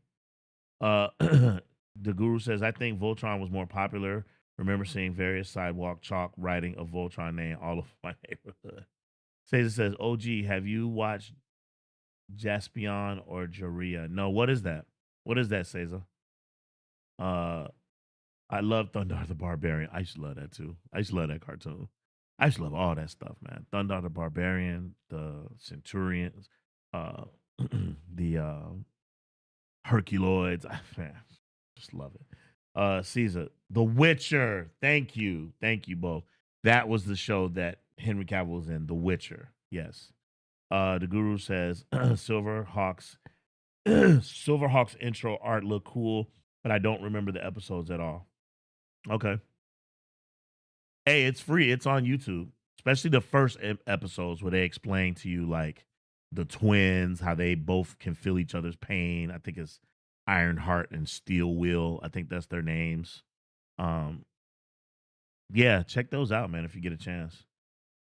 The Guru says, I think Voltron was more popular. Remember seeing various sidewalk chalk writing of Voltron name all over my neighborhood. Cesar says, OG, have you watched Jaspion or Jaria? No, what is that? What is that, Cesar? I love Thundar the Barbarian. I used to love that too. I used to love that cartoon. I used to love all that stuff, man. Thundar the Barbarian, the Centurions, the Herculoids. Man, just love it. Caesar, The Witcher. Thank you both. That was the show that Henry Cavill was in, The Witcher. Yes. The Guru says Silverhawks intro art look cool, but I don't remember the episodes at all. Okay. Hey, it's free. It's on YouTube, especially the first episodes where they explain to you like the twins, how they both can feel each other's pain. I think it's Ironheart and Steel Will. I think that's their names. Yeah, check those out, man, if you get a chance.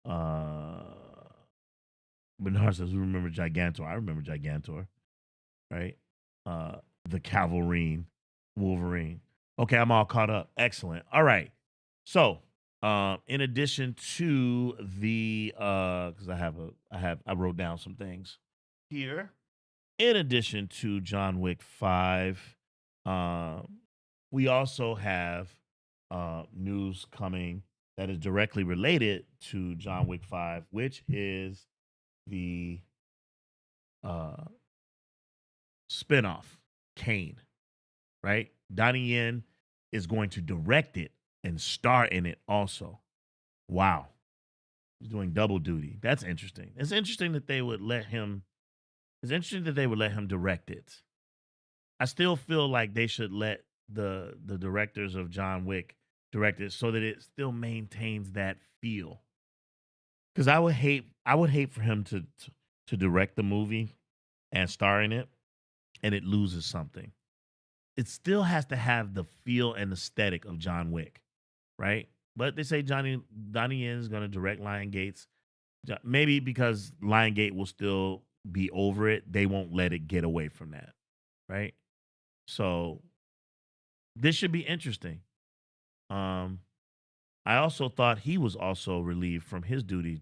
Bernard says, who remember Gigantor? I remember Gigantor, right? The Cavalrine, Wolverine. Okay, I'm all caught up. Excellent. All right. So, in addition to the because I wrote down some things here. In addition to John Wick 5, We also have news coming that is directly related to John Wick 5, which is the uh, spinoff, Kane, right? Donnie Yen is going to direct it and star in it also. Wow. He's doing double duty. That's interesting. It's interesting that they would let him direct it. I still feel like they should let the directors of John Wick direct it so that it still maintains that feel. Because I would hate for him to direct the movie and star in it, and it loses something. It still has to have the feel and aesthetic of John Wick, Right? But they say Donnie Yen is going to direct Lion Gates. Maybe because Lion Gate will still be over it, they won't let it get away from that, right? So this should be interesting. Um, I also thought he was also relieved from his duties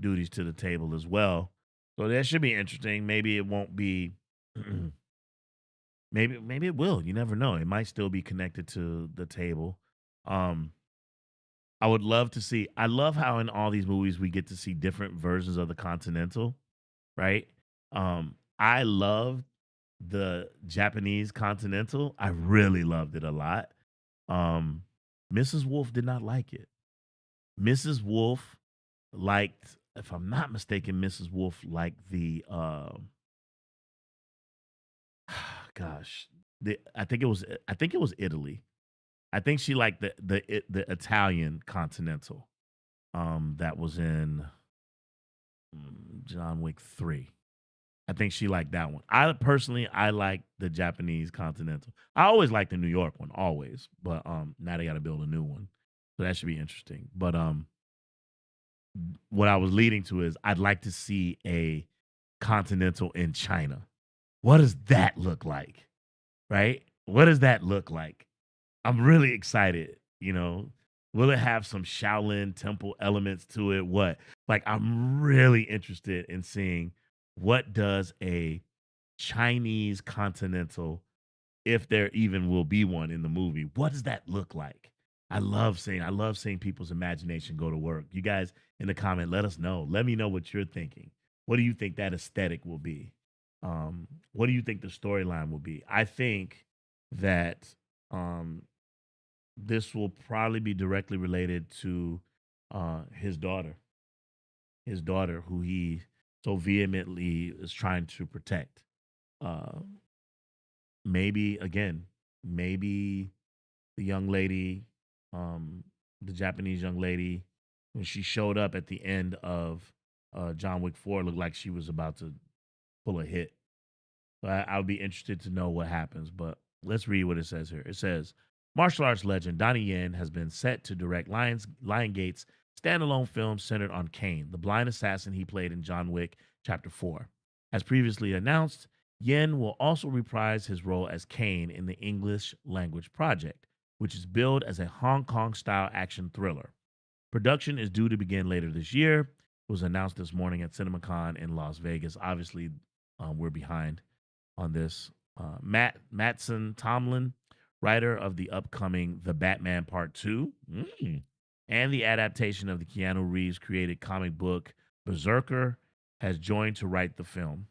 to the table as well. So that should be interesting. Maybe it won't be. Maybe it will. You never know. It might still be connected to the table. Um, I would love to see. I love how in all these movies we get to see different versions of the Continental, right? I loved the Japanese Continental. I really loved it a lot. Um, Mrs. Wolf did not like it. Mrs. Wolf liked, if I'm not mistaken, Mrs. Wolf liked the gosh, I think it was Italy. I think she liked the Italian Continental. That was in John Wick 3. I think she liked that one. I like the Japanese Continental. I always liked the New York one, always. But now they got to build a new one. So that should be interesting. But what I was leading to is I'd like to see a Continental in China. What does that look like? Right? What does that look like? I'm really excited. Will it have some Shaolin temple elements to it? What? Like, I'm really interested in seeing what does a Chinese Continental, if there even will be one in the movie, what does that look like? I love seeing people's imagination go to work. You guys in the comment, let us know. Let me know what you're thinking. What do you think that aesthetic will be? What do you think the storyline will be? I think that um, this will probably be directly related to his daughter, who he so vehemently is trying to protect. Uh, maybe the young lady, um, the Japanese young lady, when she showed up at the end of John Wick 4, looked like she was about to pull a hit. So I would be interested to know what happens. But let's read what it says here. It says, martial arts legend Donnie Yen has been set to direct Lion Gate's standalone film centered on Kane, the blind assassin he played in John Wick Chapter 4. As previously announced, Yen will also reprise his role as Kane in the English language project, which is billed as a Hong Kong-style action thriller. Production is due to begin later this year. It was announced this morning at CinemaCon in Las Vegas. Obviously, we're behind on this. Mattson Tomlin, writer of the upcoming The Batman Part 2, and the adaptation of the Keanu Reeves created comic book Berserker, has joined to write the film.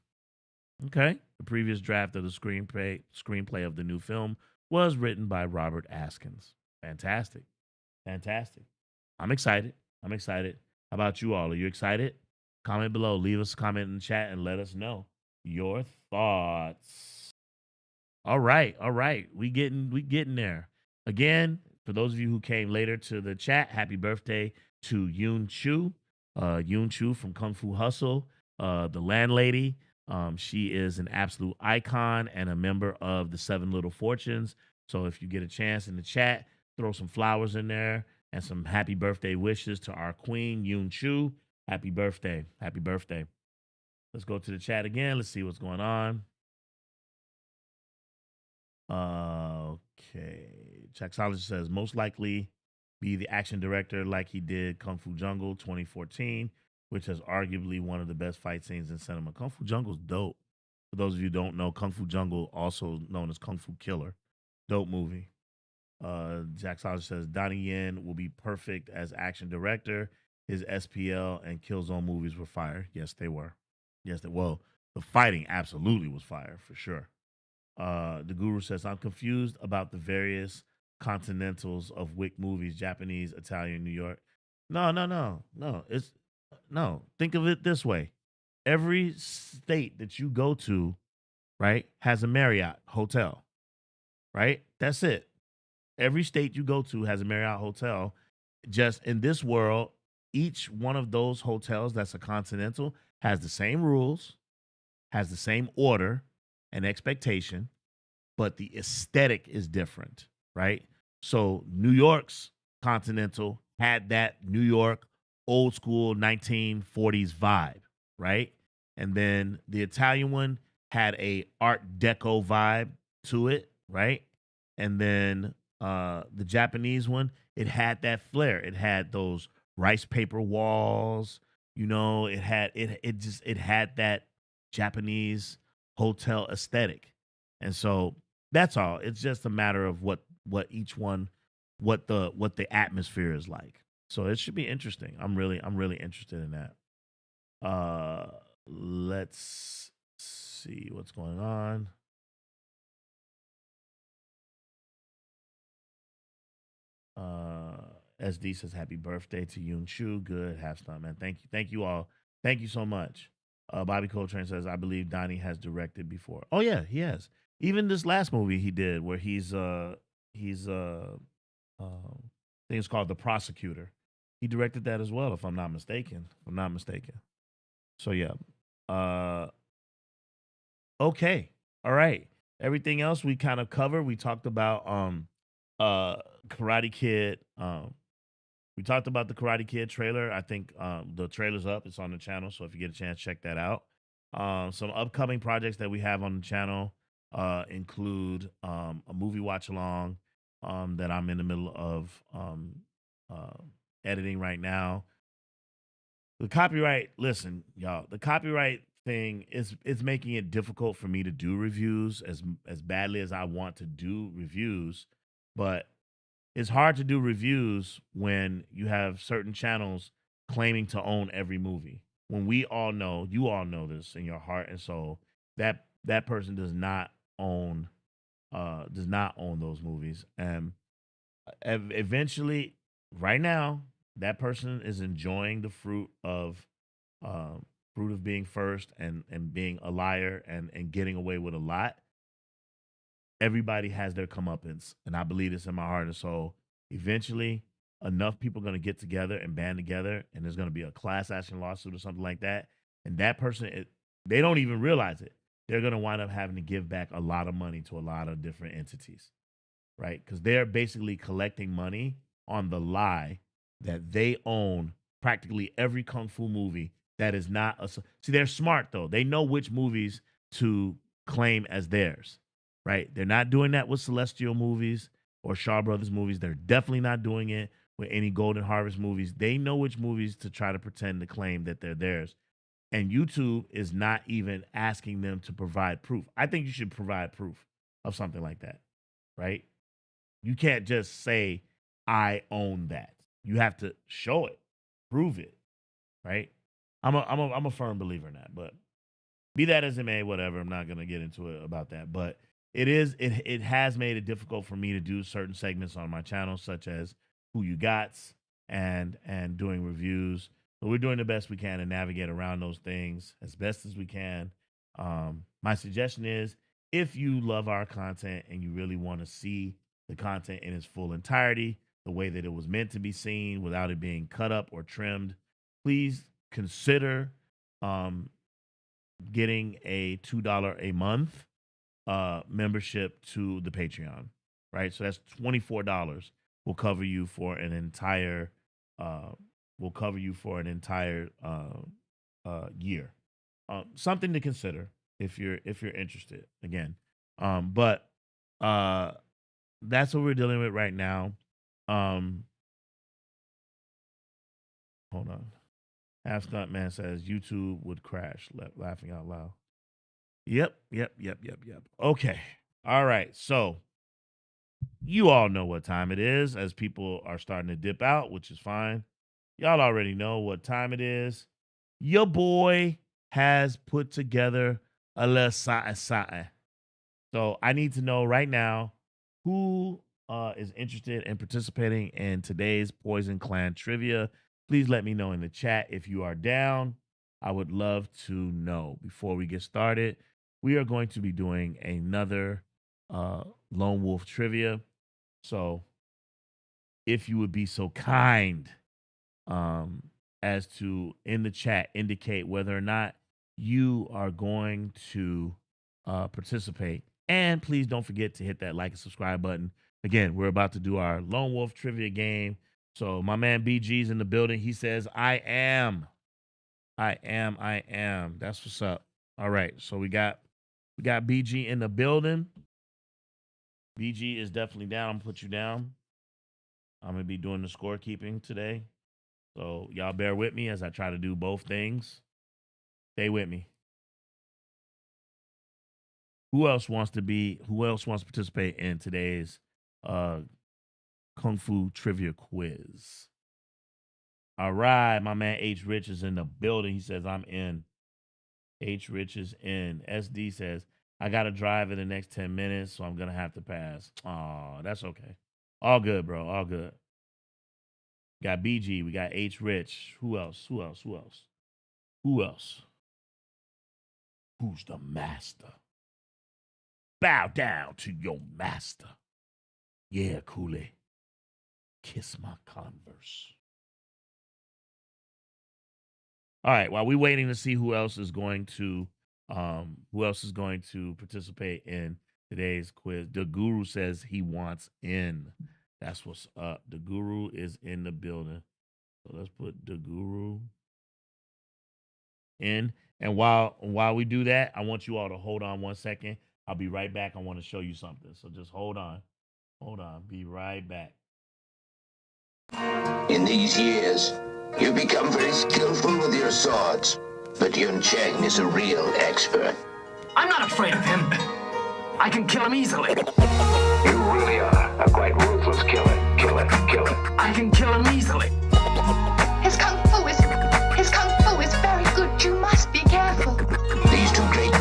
Okay. The previous draft of the screenplay of the new film was written by Robert Askins. Fantastic. Fantastic. I'm excited. How about you all? Are you excited? Comment below. Leave us a comment in the chat and let us know your thoughts. All right. We getting there. Again, for those of you who came later to the chat, happy birthday to Yoon Chu. Yoon Chu from Kung Fu Hustle, the landlady. She is an absolute icon and a member of the Seven Little Fortunes. So if you get a chance in the chat, throw some flowers in there and some happy birthday wishes to our queen, Yoon Chu. Happy birthday. Happy birthday. Let's go to the chat again. Let's see what's going on. Okay. Chaxologist says, most likely be the action director like he did Kung Fu Jungle 2014, which has arguably one of the best fight scenes in cinema. Kung Fu Jungle's dope. For those of you who don't know, Kung Fu Jungle, also known as Kung Fu Killer, Dope movie. Jack Solid says Donnie Yen will be perfect as action director. His SPL and Killzone movies were fire. Yes, they were. Yes, they well, the fighting absolutely was fire for sure. The Guru says I'm confused about the various continentals of Wick movies: Japanese, Italian, New York. No, no, no, no. It's no. Think of it this way: every state that you go to, right, has a Marriott hotel. Right. That's it. Every state you go to has a Marriott hotel. Just in this world, each one of those hotels that's a continental has the same rules, has the same order and expectation, but the aesthetic is different, right? So New York's continental had that New York old school 1940s vibe, right? And then the Italian one had a art deco vibe to it, right? And then the Japanese one, it had that flair. It had those rice paper walls, it had that Japanese hotel aesthetic. And so that's all. It's just a matter of what each one what the atmosphere is like. So it should be interesting. I'm really interested in that. Let's see what's going on. SD says happy birthday to Yoon Chu. Good, half stunt man. Thank you all. Thank you so much. Bobby Coltrane says I believe Donnie has directed before. Oh yeah, he has. Even this last movie he did where I think it's called The Prosecutor. He directed that as well, if I'm not mistaken. If I'm not mistaken. So yeah. Uh okay. All right. Everything else we kind of covered. We talked about Karate Kid. We talked about the Karate Kid trailer. I think the trailer's up. It's on the channel. So if you get a chance, check that out. Some upcoming projects that we have on the channel include a movie watch along that I'm in the middle of uh, editing right now. The copyright, listen, y'all, the copyright thing is making it difficult for me to do reviews as badly as I want to do reviews, but it's hard to do reviews when you have certain channels claiming to own every movie. When we all know, you all know this in your heart and soul, that person does not own those movies. And eventually, right now, that person is enjoying the fruit of being first and being a liar and getting away with a lot. Everybody has their comeuppance, and I believe this in my heart and soul. Eventually, enough people are going to get together and band together, and there's going to be a class action lawsuit or something like that. And that person, they don't even realize it. They're going to wind up having to give back a lot of money to a lot of different entities, right? Because they're basically collecting money on the lie that they own practically every kung fu movie that is not a. See, they're smart though. They know which movies to claim as theirs, right? They're not doing that with Celestial movies or Shaw Brothers movies. They're definitely not doing it with any Golden Harvest movies. They know which movies to try to pretend to claim that they're theirs. And YouTube is not even asking them to provide proof. I think you should provide proof of something like that, right? You can't just say, I own that. You have to show it, prove it, right? I'm a firm believer in that, but be that as it may, whatever. I'm not gonna get into it about that, but it has made it difficult for me to do certain segments on my channel, such as Who You Gots and doing reviews. But we're doing the best we can to navigate around those things as best as we can. My suggestion is if you love our content and you really want to see the content in its full entirety, the way that it was meant to be seen without it being cut up or trimmed, please consider getting a $2 a month membership to the Patreon, right? So that's $24 will cover you for an entire year. Something to consider if you're interested. Again, but that's what we're dealing with right now. Hold on. Half Stunt Man says YouTube would crash. Laughing out loud. Yep. Okay. All right. So You all know what time it is as people are starting to dip out, which is fine. Y'all already know what time it is. Your boy has put together a little something. So I need to know right now who is interested in participating in today's Poison Clan trivia. Please let me know in the chat if you are down. I would love to know. Before we get started, we are going to be doing another Lone Wolf trivia. So if you would be so kind um, as to in the chat indicate whether or not you are going to participate. And please don't forget to hit that like and subscribe button. Again, we're about to do our Lone Wolf trivia game. So my man BG's in the building. He says, I am. That's what's up. All right. So we got BG in the building. BG is definitely down. I'm gonna put you down. I'm gonna be doing the scorekeeping today. So y'all bear with me as I try to do both things. Stay with me. Who else wants to participate in today's Kung Fu trivia quiz? All right, my man H Rich is in the building. He says I'm in. H Rich is in. SD says I gotta drive in the next 10 minutes, so I'm gonna have to pass. Oh, that's okay. All good, bro. All good. Got BG. We got H Rich. Who else? Who's the master? Bow down to your master. Yeah, Cooley. Kiss my Converse. All right, while we're waiting to see who else is going to participate in today's quiz, the Guru says he wants in. That's what's up. The Guru is in the building. So let's put the Guru in. And while we do that, I want you all to hold on 1 second. I'll be right back. I want to show you something. So just hold on. Be right back. In these years, you've become very skillful with your swords, but Yun Cheng is a real expert. I'm not afraid of him. I can kill him easily. You really are a quite ruthless killer. I can kill him easily. His kung fu is very good. You must be careful. These two great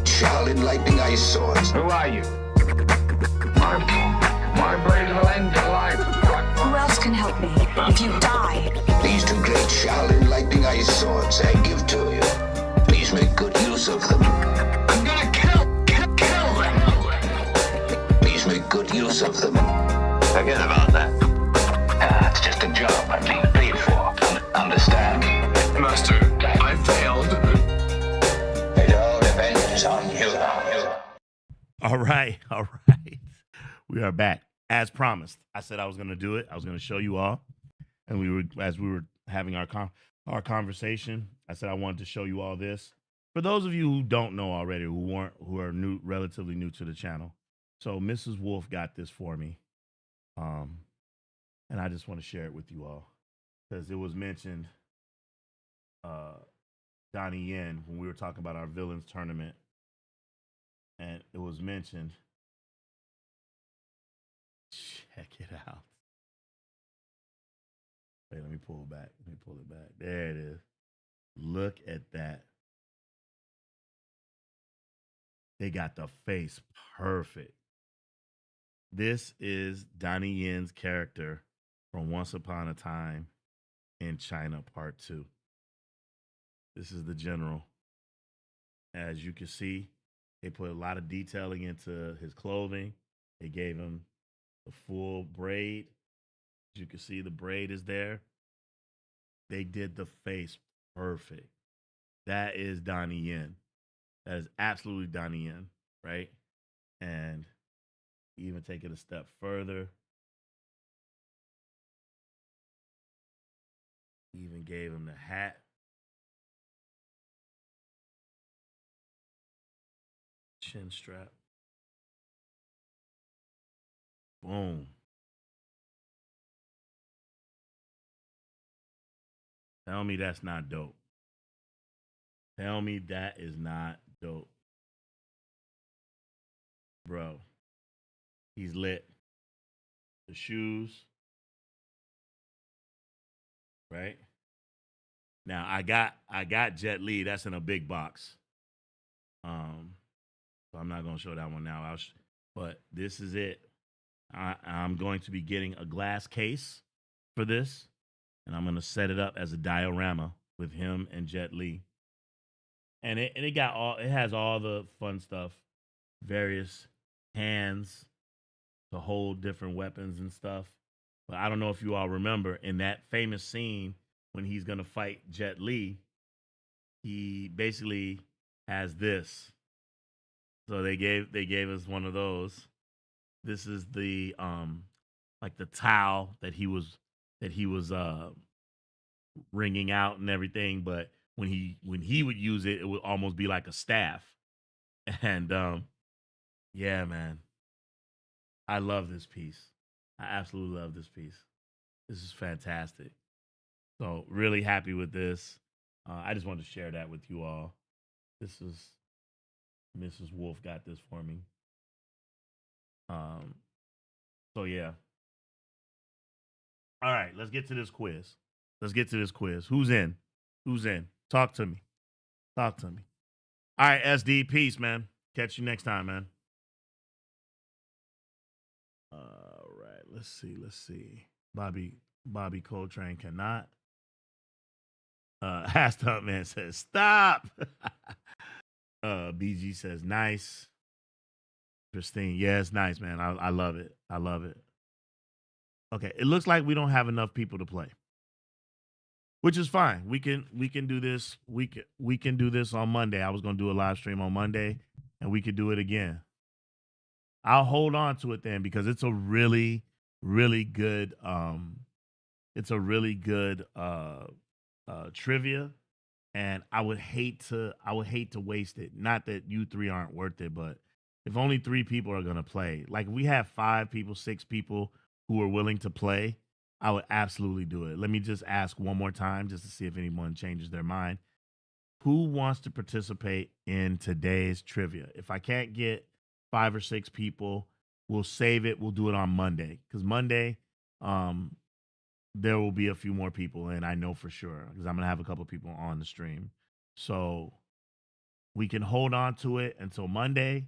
Shaolin lightning ice swords. Who are you? My blade will end your life. Who else can help me? If you die, These two great Shaolin lightning ice swords I give to you. Please make good use of them. I'm gonna kill them. Please make good use of them. Forget about that. It's just a job I'm being paid for. Understand? Master, I failed. It all depends on you. All right. We are back. As promised, I said I was going to do it. I was going to show you all. And as we were having our conversation, I said I wanted to show you all this. For those of you who don't know already, who are relatively new to the channel. So Mrs. Wolf got this for me. And I just want to share it with you all because it was mentioned Donnie Yen when we were talking about our villains tournament. And it was mentioned. Check it out. Wait, let me pull it back. There it is. Look at that. They got the face perfect. This is Donnie Yen's character from Once Upon a Time in China Part 2. This is the general. As you can see, they put a lot of detailing into his clothing. They gave him the full braid. As you can see, the braid is there. They did the face perfect. That is Donnie Yen. That is absolutely Donnie Yen, right? And even take it a step further. Even gave him the hat. Chin strap. Boom. Tell me that's not dope. Tell me that is not dope. Bro. He's lit. The shoes, right? Now I got Jet Li. That's in a big box. So I'm not gonna show that one now. But this is it. I'm going to be getting a glass case for this, and I'm gonna set it up as a diorama with him and Jet Li. And it has all the fun stuff, various hands to hold different weapons and stuff. But I don't know if you all remember in that famous scene when he's gonna fight Jet Li, he basically has this. So they gave us one of those. This is the like the towel that he was wringing out and everything, but when he would use it, it would almost be like a staff. And yeah, man, I love this piece. I absolutely love this piece. This is fantastic. So really happy with this. I just wanted to share that with you all. This is Mrs. Wolf got this for me. So yeah. All right, let's get to this quiz. Who's in? Talk to me. All right, SD, peace, man. Catch you next time, man. All right, let's see. Bobby Coltrane cannot. Hashtag man says stop. BG says nice. Christine, yeah, it's nice, man. I love it. Okay, it looks like we don't have enough people to play, which is fine. We can do this. We can do this on Monday. I was gonna do a live stream on Monday, and we could do it again. I'll hold on to it then because it's a really, really good. It's a really good trivia, and I would hate to waste it. Not that you three aren't worth it, but if only 3 people are gonna play, like if we have 5 people, 6 people who are willing to play, I would absolutely do it. Let me just ask one more time just to see if anyone changes their mind. Who wants to participate in today's trivia? If I can't get 5 or 6 people, we'll save it. We'll do it on Monday because Monday, there will be a few more people, and I know for sure because I'm gonna have a couple people on the stream, so we can hold on to it until Monday,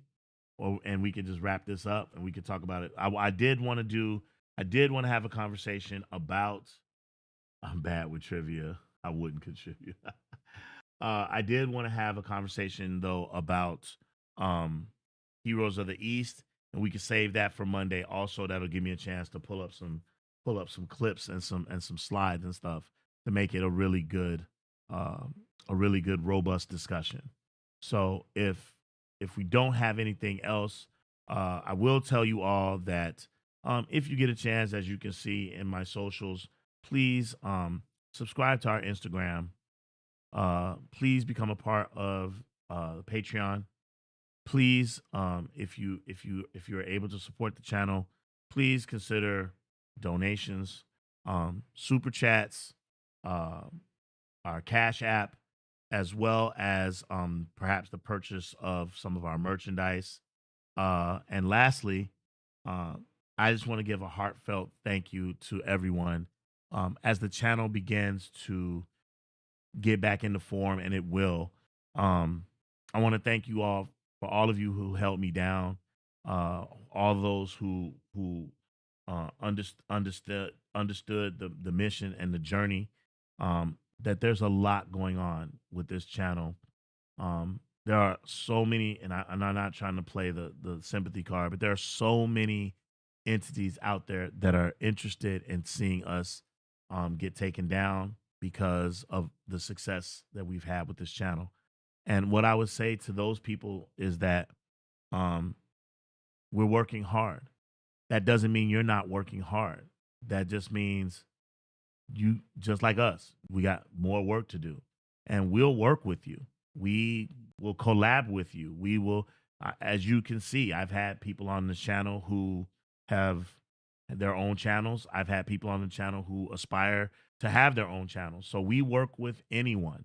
and we can just wrap this up and we can talk about it. I did want to have a conversation about. I'm bad with trivia. I wouldn't contribute. I did want to have a conversation though about Heroes of the East, and we can save that for Monday. Also, that'll give me a chance to pull up some clips and some slides and stuff to make it a really good robust discussion. So if we don't have anything else, I will tell you all that if you get a chance, as you can see in my socials, please subscribe to our Instagram. Please become a part of Patreon. Please, if you're able to support the channel, please consider donations, super chats, our Cash App, as well as perhaps the purchase of some of our merchandise. And lastly, I just want to give a heartfelt thank you to everyone as the channel begins to get back into form, and it will. I want to thank you all for all of you who held me down, all those who understood the mission and the journey. That there's a lot going on with this channel. There are so many, and I'm not trying to play the sympathy card, but there are so many entities out there that are interested in seeing us get taken down because of the success that we've had with this channel. And what I would say to those people is that we're working hard. That doesn't mean you're not working hard. That just means you, just like us, we got more work to do, and we'll work with you. We will collab with you. We will, as you can see, I've had people on the channel who have their own channels. I've had people on the channel who aspire to have their own channels. So we work with anyone.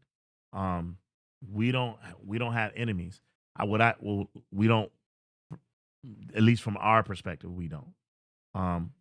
We don't have enemies. We don't At least from our perspective, we don't.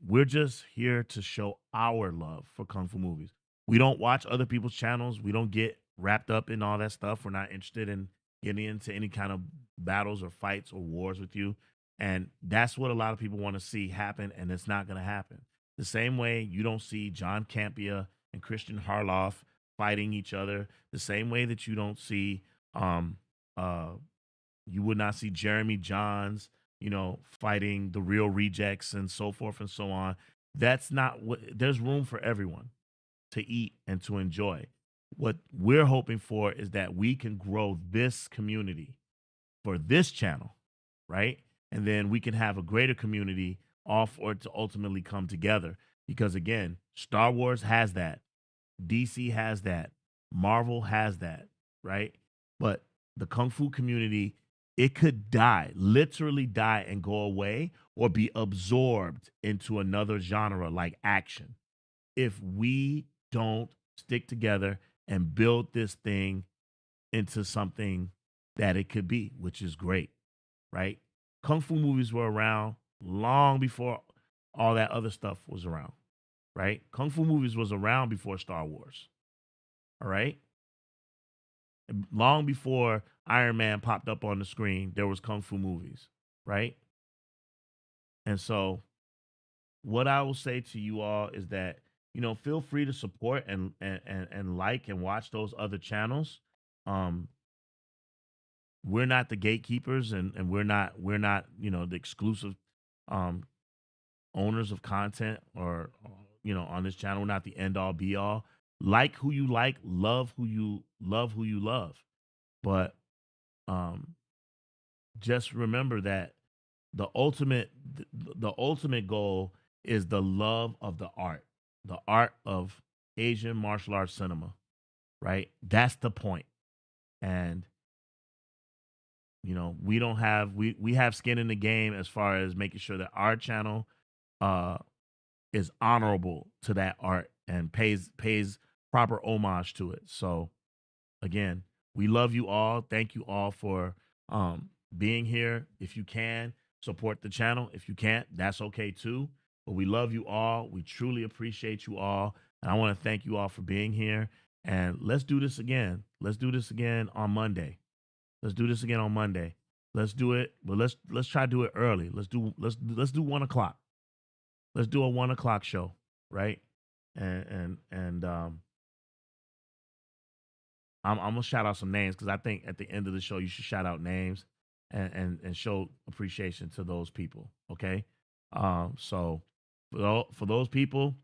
We're just here to show our love for kung fu movies. We don't watch other people's channels. We don't get wrapped up in all that stuff. We're not interested in getting into any kind of battles or fights or wars with you. And that's what a lot of people want to see happen, and it's not going to happen. The same way you don't see John Campea and Christian Harloff fighting each other, the same way that you don't see, you would not see Jeremy Johns, fighting the Real Rejects and so forth and so on. That's not what, there's room for everyone to eat and to enjoy. What we're hoping for is that we can grow this community for this channel, right? And then we can have a greater community all for it to ultimately come together. Because again, Star Wars has that. DC has that. Marvel has that, right? But the Kung Fu community, it could die, literally die and go away or be absorbed into another genre like action if we don't stick together and build this thing into something that it could be, which is great, right? Kung Fu movies were around long before all that other stuff was around, right? Kung Fu movies was around before Star Wars, all right? Long before Iron Man popped up on the screen, there was Kung Fu movies, right? And so what I will say to you all is that, feel free to support and like and watch those other channels. We're not the gatekeepers and we're not, the exclusive owners of content or on this channel. We're not the end all be all. Like who you like, love who you love. But just remember that the ultimate goal is the love of the art of Asian martial arts cinema, right? That's the point. And we don't have we have skin in the game as far as making sure that our channel is honorable to that art and pays proper homage to it. So again, we love you all. Thank you all for being here. If you can, support the channel. If you can't, that's okay too. But we love you all. We truly appreciate you all. And I want to thank you all for being here. And let's do this again. Let's do this again on Monday. Let's do this again on Monday. Let's do it, but let's try to do it early. Let's do 1 o'clock. Let's do a 1 o'clock show, right? And I'm gonna shout out some names because I think at the end of the show you should shout out names and show appreciation to those people. Okay, so for those people,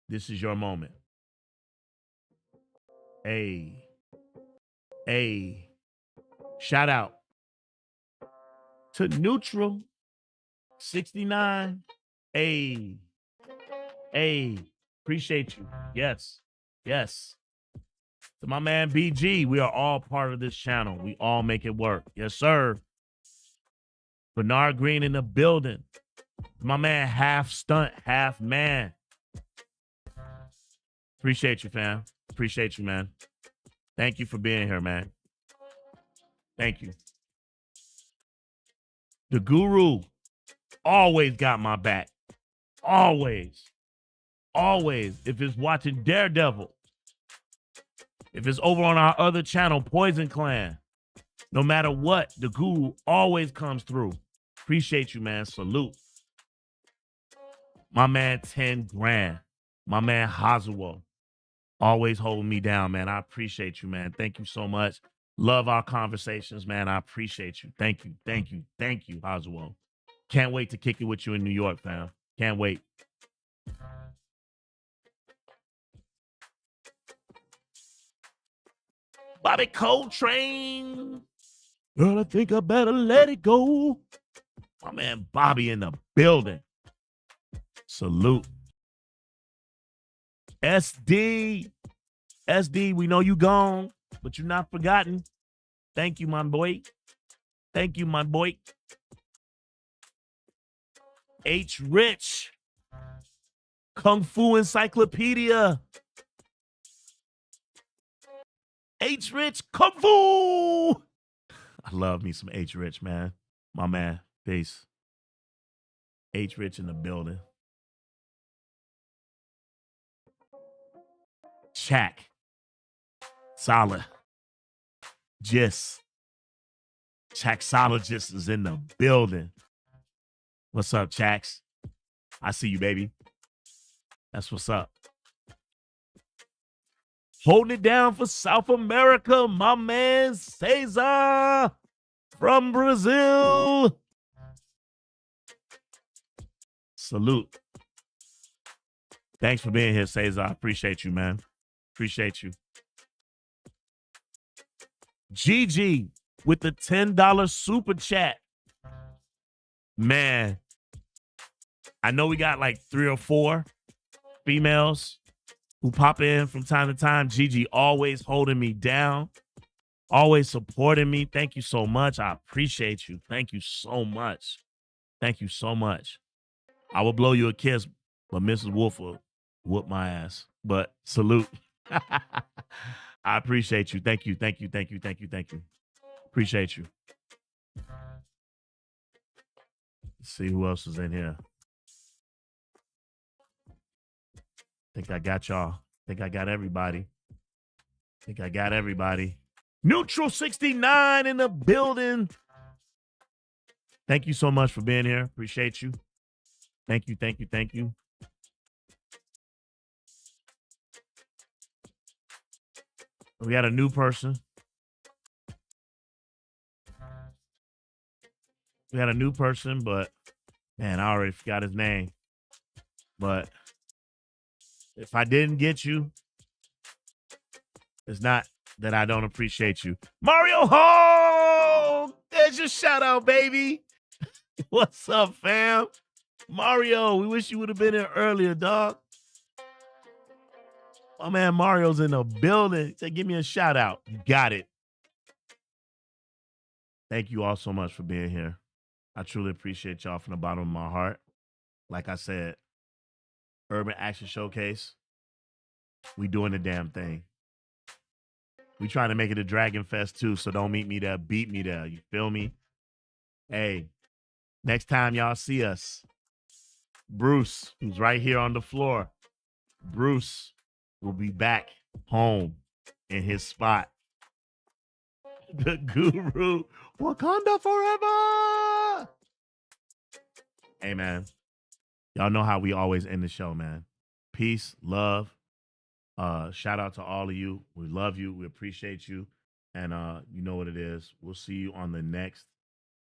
this is your moment. Hey, shout out to Neutral 69. Hey, appreciate you. Yes. To my man BG, we are all part of this channel. We all make it work. Yes, sir. Bernard Green in the building. My man, half stunt, half man. Appreciate you, fam. Appreciate you, man. Thank you for being here, man. Thank you. The Guru always got my back. Always. If it's watching Daredevil, if it's over on our other channel, Poison Clan, no matter what, the Guru always comes through. Appreciate you, man. Salute. My man, 10 grand. My man, Hazuo, always holding me down, man. I appreciate you, man. Thank you so much. Love our conversations, man. I appreciate you. Thank you, Hazuo. Can't wait to kick it with you in New York, fam. Can't wait. Bobby Coltrane. Girl, I think I better let it go. My man Bobby in the building. Salute. SD, we know you gone, but you're not forgotten. Thank you, my boy. H. Rich. Kung Fu Encyclopedia. H. Rich Kung Fu. I love me some H. Rich, man. My man. Peace. H Rich in the building. Shaq. Solid. Chaxologist is in the building. What's up, Chax? I see you, baby. That's what's up. Holding it down for South America, my man Cesar from Brazil. Salute. Thanks for being here, Cesar. I appreciate you, man. Appreciate you. Gigi with the $10 super chat. Man, I know we got like 3 or 4 females who pop in from time to time. Gigi always holding me down, always supporting me. Thank you so much. I appreciate you. Thank you so much. Thank you so much. I will blow you a kiss, but Mrs. Wolf will whoop my ass. But salute. I appreciate you. Thank you. Thank you. Thank you. Thank you. Thank you. Appreciate you. Let's see who else is in here. Think I got y'all. Think I got everybody. Think I got everybody. Neutral 69 in the building. Thank you so much for being here. Appreciate you. Thank you. Thank you. Thank you. We got a new person. We had a new person, but man, I already forgot his name. But if I didn't get you, it's not that I don't appreciate you. Mario Ho! There's your shout out, baby. What's up, fam? Mario, we wish you would have been here earlier, dog. My man Mario's in the building. Say, give me a shout out. You got it. Thank you all so much for being here. I truly appreciate y'all from the bottom of my heart. Like I said, Urban Action Showcase, we doing the damn thing. We trying to make it a Dragon Fest too, so don't meet me there, beat me there. You feel me? Hey, next time y'all see us, Bruce, who's right here on the floor, Bruce will be back home in his spot. The Guru, Wakanda forever. Hey, man. Y'all know how we always end the show, man. Peace, love. Shout out to all of you. We love you. We appreciate you. And you know what it is. We'll see you on the next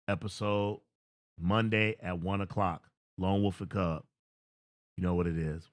episode, Monday at 1 o'clock. Lone Wolf and Cub. You know what it is.